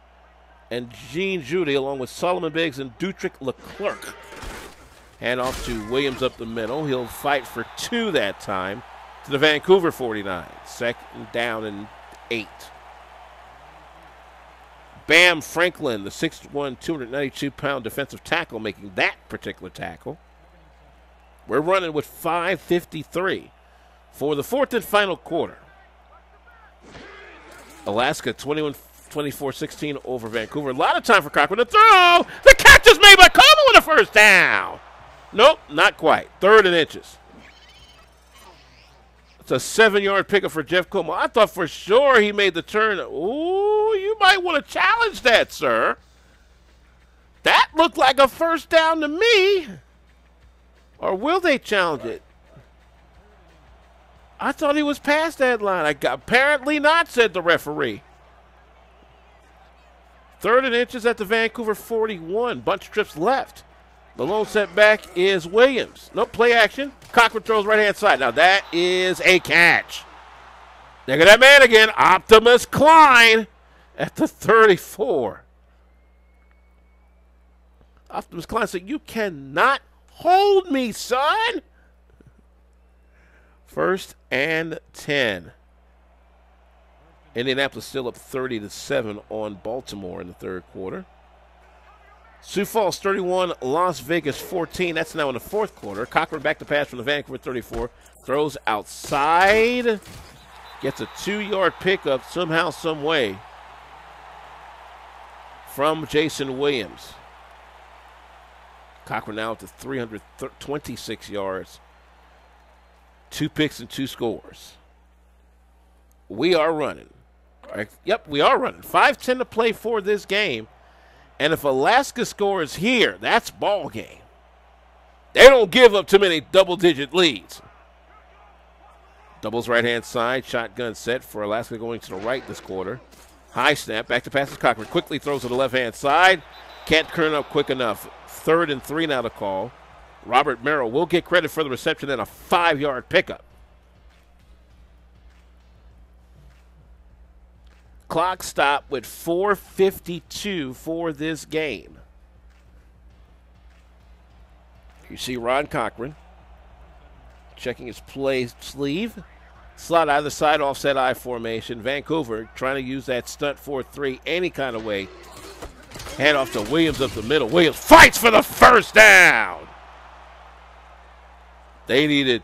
and Gene Judy, along with Solomon Biggs and Dutrick Leclerc. Hand off to Williams up the middle. He'll fight for 2 that time to the Vancouver 49. 2nd down and 8. Bam Franklin, the 6'1", 292-pound defensive tackle, making that particular tackle. We're running with 5:53 for the 4th and final quarter. Alaska 24-16 over Vancouver. A lot of time for Cochran to throw. The catch is made by Como with a first down. Nope, not quite. 3rd and inches. It's a 7-yard pickup for Jeff Como. I thought for sure he made the turn. Ooh, you might want to challenge that, sir. That looked like a first down to me. Or will they challenge it? I thought he was past that line. Apparently not, said the referee. 3rd and inches at the Vancouver 41. Bunch of trips left. The lone setback is Williams. No play action. Cochran throws right-hand side. Now that is a catch. Look at that man again. Optimus Klein at the 34. Optimus Klein said, "You cannot hold me, son." 1st and 10. Indianapolis still up 30-7 on Baltimore in the 3rd quarter. Sioux Falls 31, Las Vegas 14. That's now in the 4th quarter. Cochran back to pass from the Vancouver 34. Throws outside. Gets a 2-yard pickup somehow, some way from Jason Williams. Cochran now up to 326 yards. 2 picks and 2 scores. We are running. Yep, we are running. 5:10 to play for this game. And if Alaska scores here, that's ball game. They don't give up too many double-digit leads. Doubles right-hand side. Shotgun set for Alaska going to the right this quarter. High snap. Back to passes Cochran. Quickly throws to the left-hand side. Can't turn up quick enough. 3rd and 3 now to call. Robert Merrill will get credit for the reception and a 5-yard pickup. Clock stop with 4:52 for this game. You see Ron Cochran checking his play sleeve. Slot either side, offset I formation. Vancouver trying to use that stunt 4-3 any kind of way. Hand off to Williams up the middle. Williams fights for the first down. They needed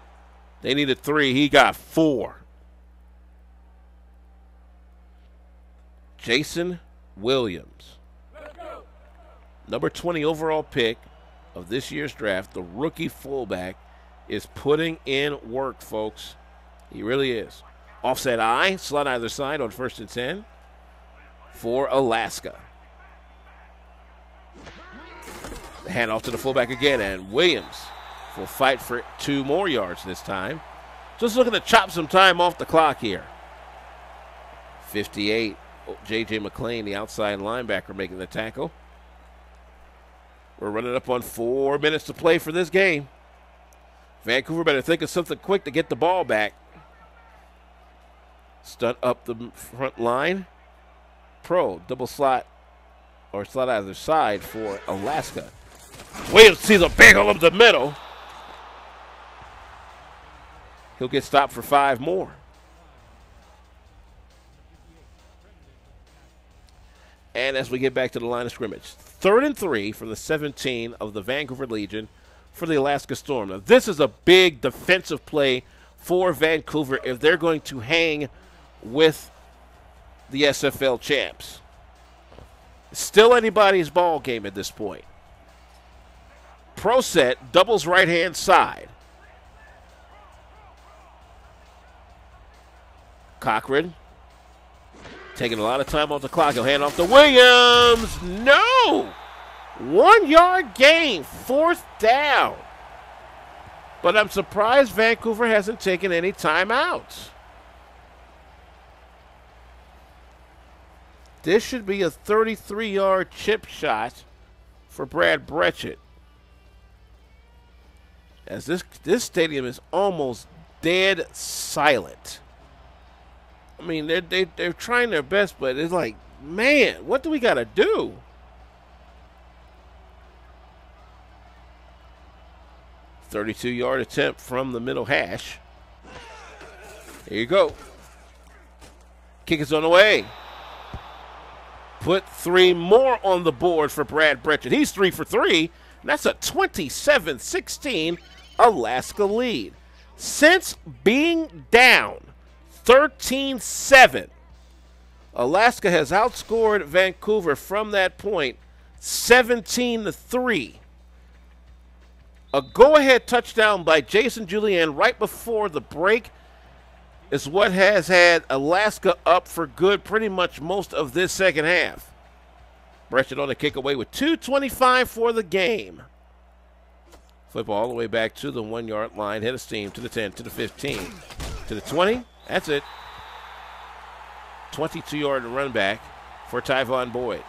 3. He got 4. Jason Williams, number 20 overall pick of this year's draft, the rookie fullback, is putting in work, folks. He really is. Offset I, slot either side on 1st and 10 for Alaska. Hand off to the fullback again, and Williams will fight for 2 more yards this time. Just looking to chop some time off the clock here. 58. J.J. McClain, the outside linebacker, making the tackle. We're running up on 4 minutes to play for this game. Vancouver better think of something quick to get the ball back. Stunt up the front line. Pro, double slot, or slot either side for Alaska. Williams sees a big hole up the middle. He'll get stopped for 5 more. And as we get back to the line of scrimmage, 3rd and 3 from the 17 of the Vancouver Legion for the Alaska Storm. Now, this is a big defensive play for Vancouver if they're going to hang with the SFL champs. Still anybody's ball game at this point. Pro set, doubles right-hand side. Cochran taking a lot of time off the clock. He'll hand off to Williams. No! 1-yard gain, 4th down. But I'm surprised Vancouver hasn't taken any timeouts. This should be a 33-yard chip shot for Brad Bretchett. As this stadium is almost dead silent. I mean, they're trying their best, but it's like, man, what do we got to do? – 32-yard attempt from the middle hash. Here you go. Kick is on the way. Put 3 more on the board for Brad Bretchett. He's 3 for 3, and that's a 27-16 Alaska lead. Since being down 13-7, Alaska has outscored Vancouver from that point 17-3. A go-ahead touchdown by Jason Julian right before the break is what has had Alaska up for good pretty much most of this second half. Bretchett on the kick away with 2:25 for the game. Football all the way back to the 1-yard line. Head of steam to the 10, to the 15, to the 20. That's it. 22-yard run back for Tyvon Boyd.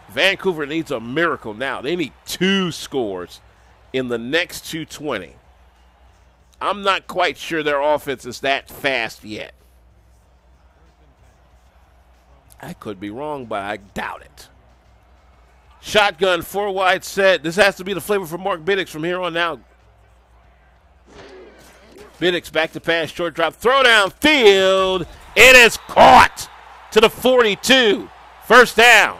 Vancouver needs a miracle now. They need 2 scores in the next 2:20. I'm not quite sure their offense is that fast yet. I could be wrong, but I doubt it. Shotgun, 4 wide set. This has to be the flavor for Mark Biddix from here on out. Biddix back to pass, short drop, throw down field. It is caught to the 42. First down.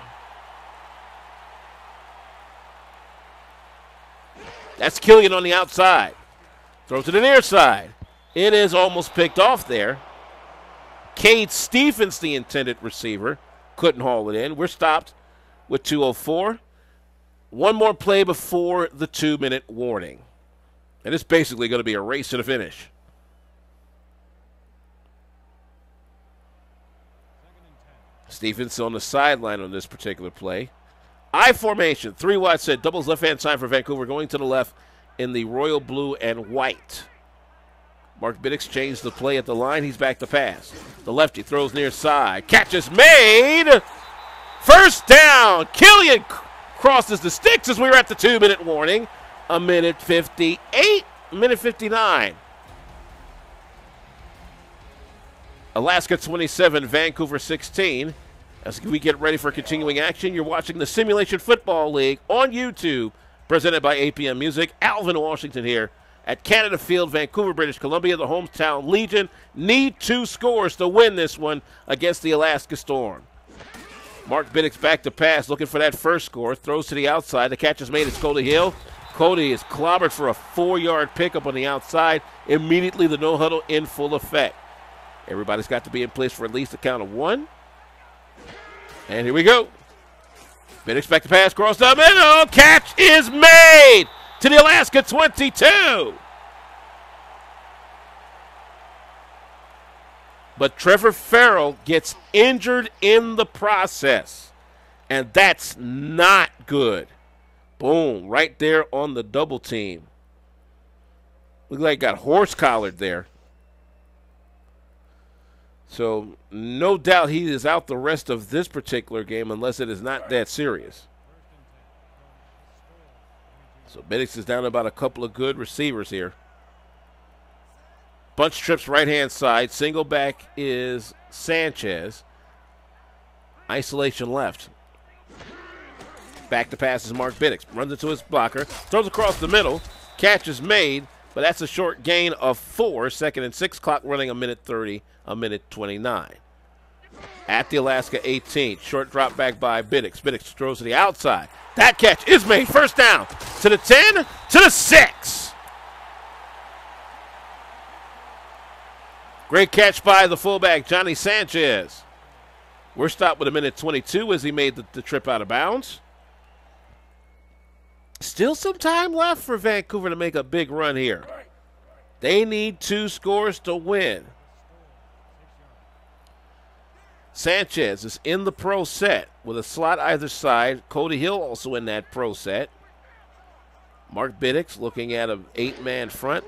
That's Killian on the outside. Throw to the near side. It is almost picked off there. Cade Stephens, the intended receiver, couldn't haul it in. We're stopped with 2:04. One more play before the 2-minute warning. And it's basically going to be a race to the finish. Stephens on the sideline on this particular play. I formation, 3 wide set, doubles left-hand side for Vancouver, going to the left in the royal blue and white. Mark Biddix changed the play at the line. He's back to pass. The lefty throws near side. Catch is made. First down. Killian crosses the sticks as we were at the 2-minute warning. A minute 58, minute 59. Alaska 27, Vancouver 16. As we get ready for continuing action, you're watching the Simulation Football League on YouTube, presented by APM Music. Alvin, Washington here at Canada Field, Vancouver, British Columbia. The hometown Legion need 2 scores to win this one against the Alaska Storm. Mark Biddix back to pass, looking for that first score. Throws to the outside. The catch is made. It's Cody Hill. Cody is clobbered for a 4-yard pickup on the outside. Immediately, the no-huddle in full effect. Everybody's got to be in place for at least a count of 1. And here we go. Biddix back to pass, cross the middle. Catch is made to the Alaska 22. But Trevor Farrell gets injured in the process, and that's not good. Boom, right there on the double team. Looks like he got horse-collared there. So no doubt he is out the rest of this particular game unless it is not that serious. So Biddix is down to about a couple of good receivers here. Bunch trips right-hand side. Single back is Sanchez. Isolation left. Back to pass is Mark Biddix. Runs into his blocker. Throws across the middle. Catch is made, but that's a short gain of 4. 2nd and 6. Clock running a minute 30, a minute 29. At the Alaska 18. Short drop back by Biddix. Biddix throws to the outside. That catch is made. First down to the 10, to the 6. Great catch by the fullback, Johnny Sanchez. We're stopped with a minute 22 as he made the trip out of bounds. Still some time left for Vancouver to make a big run here. They need 2 scores to win. Sanchez is in the pro set with a slot either side. Cody Hill also in that pro set. Mark Biddix looking at an 8-man front.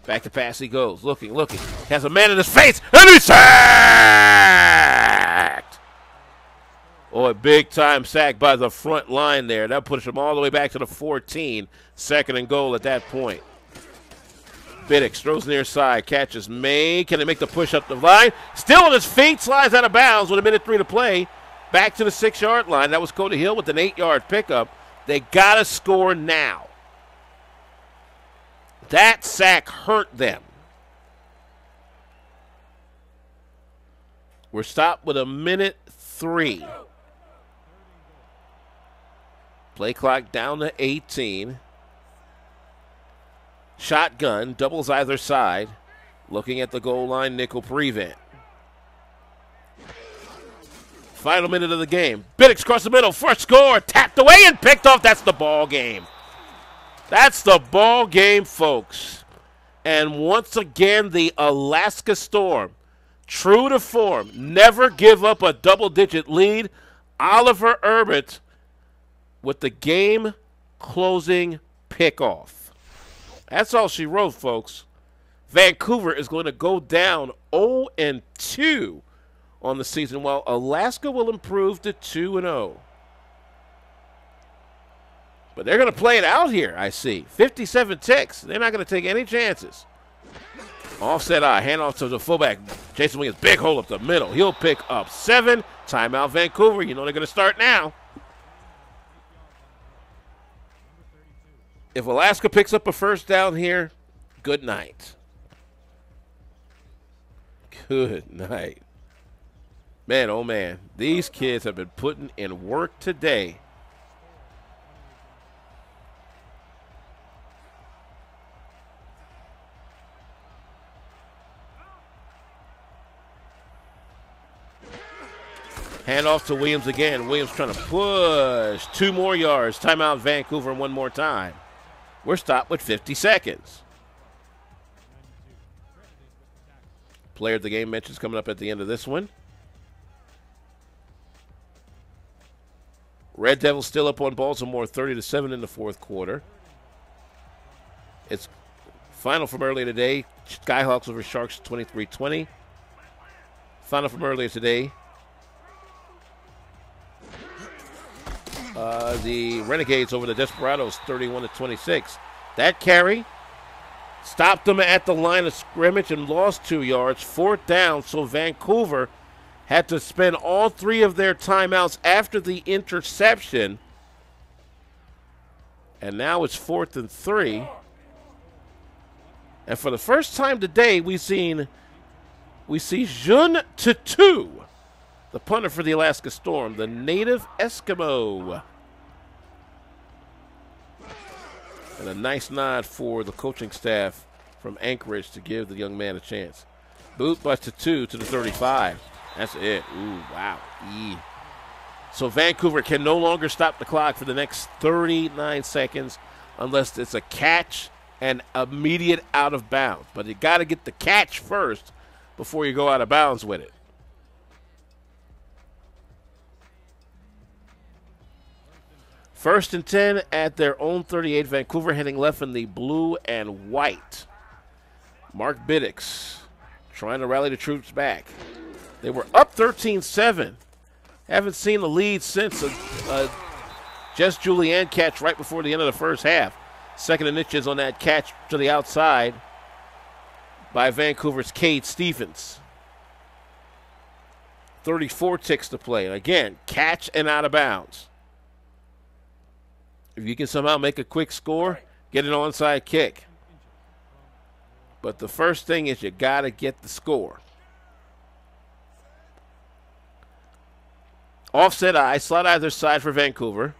Back to pass he goes. Looking. Has a man in his face, and he's sacked! Oh, a big-time sack by the front line there. That pushes him all the way back to the 14. 2nd and goal at that point. Biddix throws near side. Catches made. Can he make the push up the line? Still on his feet. Slides out of bounds with a minute 3 to play. Back to the 6-yard line. That was Cody Hill with an 8-yard pickup. They got to score now. That sack hurt them. We're stopped with a minute 3. Play clock down to 18. Shotgun, doubles either side. Looking at the goal line, nickel prevent. Final minute of the game. Biddix across the middle, first score, tapped away and picked off. That's the ball game. That's the ball game, folks. And once again, the Alaska Storm, true to form, never give up a double-digit lead. Oliver Erbett with the game-closing pickoff. That's all she wrote, folks. Vancouver is going to go down 0-2 on the season, while Alaska will improve to 2-0. But they're going to play it out here, I see. 57 ticks. They're not going to take any chances. Offset eye. Handoff to the fullback. Jason Williams, big hole up the middle. He'll pick up 7. Timeout, Vancouver. You know they're going to start now. If Alaska picks up a first down here, good night. Good night. Man, oh man. These kids have been putting in work today. Handoff to Williams again. Williams trying to push. 2 more yards. Timeout, Vancouver, 1 more time. We're stopped with 50 seconds. Player of the game mentions coming up at the end of this one. Red Devils still up on Baltimore 30-7 in the fourth quarter. It's final from earlier today. Skyhawks over Sharks 23-20. Final from earlier today. The Renegades over the Desperados 31-26. That carry stopped them at the line of scrimmage and lost 2 yards. Fourth down, so Vancouver had to spend all 3 of their timeouts after the interception. And now it's 4th and 3. And for the first time today, we see Jun Tutu, the punter for the Alaska Storm, the native Eskimo. And a nice nod for the coaching staff from Anchorage to give the young man a chance. Boot by Tutu to the 35. That's it. Ooh, wow. So Vancouver can no longer stop the clock for the next 39 seconds unless it's a catch and immediate out of bounds. But you got to get the catch first before you go out of bounds with it. First and 10 at their own 38. Vancouver heading left in the blue and white. Mark Biddix trying to rally the troops back. They were up 13-7. Haven't seen the lead since a Jess Julianne catch right before the end of the first half. Second and inches on that catch to the outside by Vancouver's Cade Stephens. 34 ticks to play. And again, catch and out of bounds. If you can somehow make a quick score, get an onside kick. But the first thing is you got to get the score. Offset eye, slot either side for Vancouver.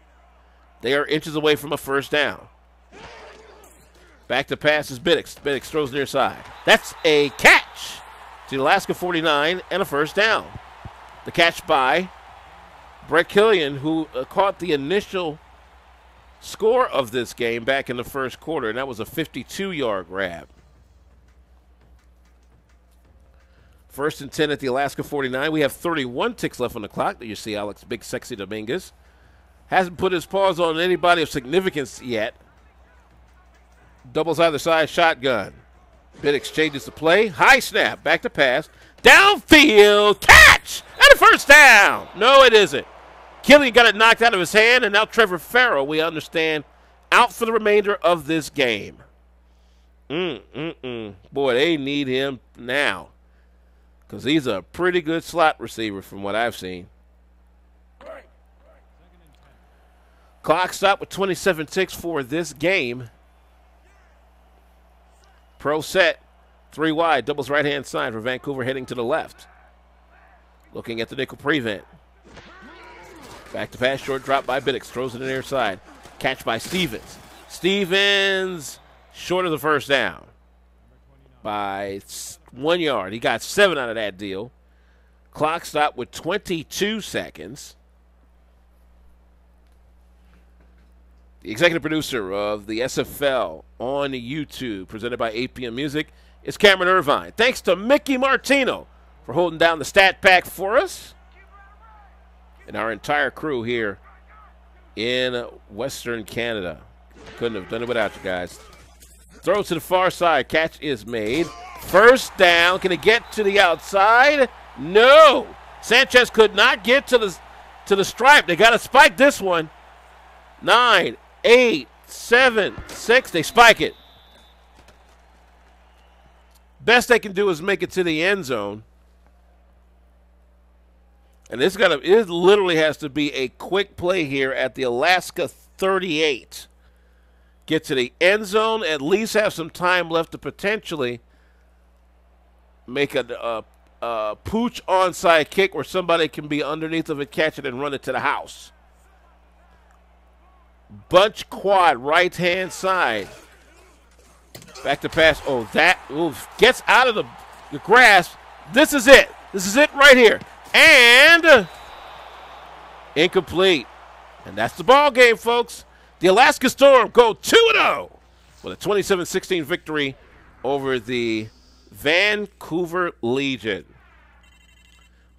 They are inches away from a first down. Back to pass is Biddix. Biddix throws near side. That's a catch to the Alaska 49 and a first down. The catch by Brett Killian, who caught the initial score of this game back in the first quarter, and that was a 52-yard grab. First and 10 at the Alaska 49. We have 31 ticks left on the clock. There you see Alex Big Sexy Dominguez. Hasn't put his paws on anybody of significance yet. Doubles either side, shotgun. Biddix changes the play. High snap, back to pass. Downfield, catch, and a first down. No, it isn't. Killian got it knocked out of his hand, and now Trevor Farrell, we understand, out for the remainder of this game. Boy, they need him now because he's a pretty good slot receiver from what I've seen. Clock stop with 27 ticks for this game. Pro set, 3 wide, doubles right-hand side for Vancouver heading to the left. Looking at the nickel prevent. Back to pass, short drop by Biddix, throws it in the near side. Catch by Stephens. Stephens short of the first down by 1 yard. He got 7 out of that deal. Clock stop with 22 seconds. The executive producer of the SFL on YouTube, presented by 8 PM Music, is Cameron Irvine. Thanks to Mickey Martino for holding down the stat pack for us. And our entire crew here in Western Canada. Couldn't have done it without you guys. Throw to the far side. Catch is made. First down. Can it get to the outside? No. Sanchez could not get to the stripe. They got to spike this one. 9, 8, 7, 6. They spike it. Best they can do is make it to the end zone. And it literally has to be a quick play here at the Alaska 38. Get to the end zone, at least have some time left to potentially make a pooch onside kick where somebody can be underneath of it, catch it, and run it to the house. Bunch quad, right-hand side. Back to pass. Oh, that gets out of the grasp. This is it. This is it right here. And incomplete. And that's the ball game, folks. The Alaska Storm go 2-0 with a 27-16 victory over the Vancouver Legion.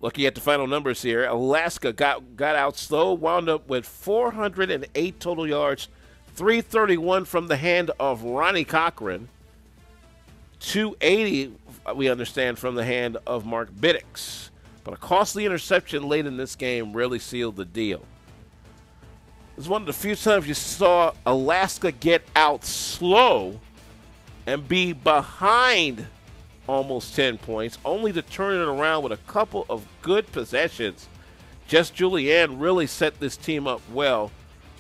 Looking at the final numbers here, Alaska got out slow, wound up with 408 total yards, 331 from the hand of Ronnie Cochran, 280, we understand, from the hand of Mark Biddix. But a costly interception late in this game really sealed the deal. It's one of the few times you saw Alaska get out slow and be behind almost 10 points, only to turn it around with a couple of good possessions. Jess Julianne really set this team up well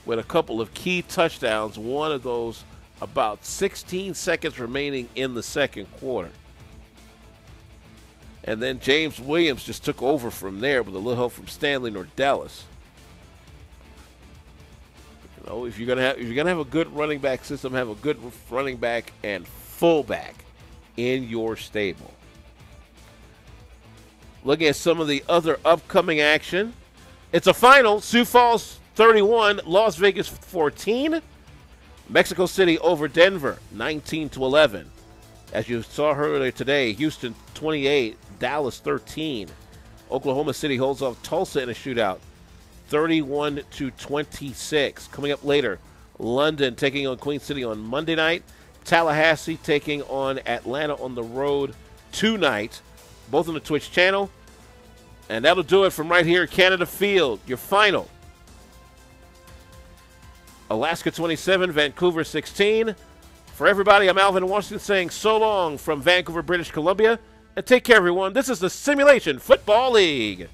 with a couple of key touchdowns, one of those about 16 seconds remaining in the second quarter. And then James Williams just took over from there with a little help from Stanley Nordellis. You know, if you're gonna have a good running back system, have a good running back and fullback in your stable. Looking at some of the other upcoming action, it's a final. Sioux Falls 31, Las Vegas 14. Mexico City over Denver 19-11. As you saw earlier today, Houston 28, Dallas 13. Oklahoma City holds off Tulsa in a shootout, 31-26. Coming up later, London taking on Queen City on Monday night. Tallahassee taking on Atlanta on the road tonight, both on the Twitch channel. And that'll do it from right here at Canada Field. Your final: Alaska 27, Vancouver 16. For everybody, I'm Alvin in Washington saying so long from Vancouver, British Columbia. And take care, everyone. This is the Simulation Football League.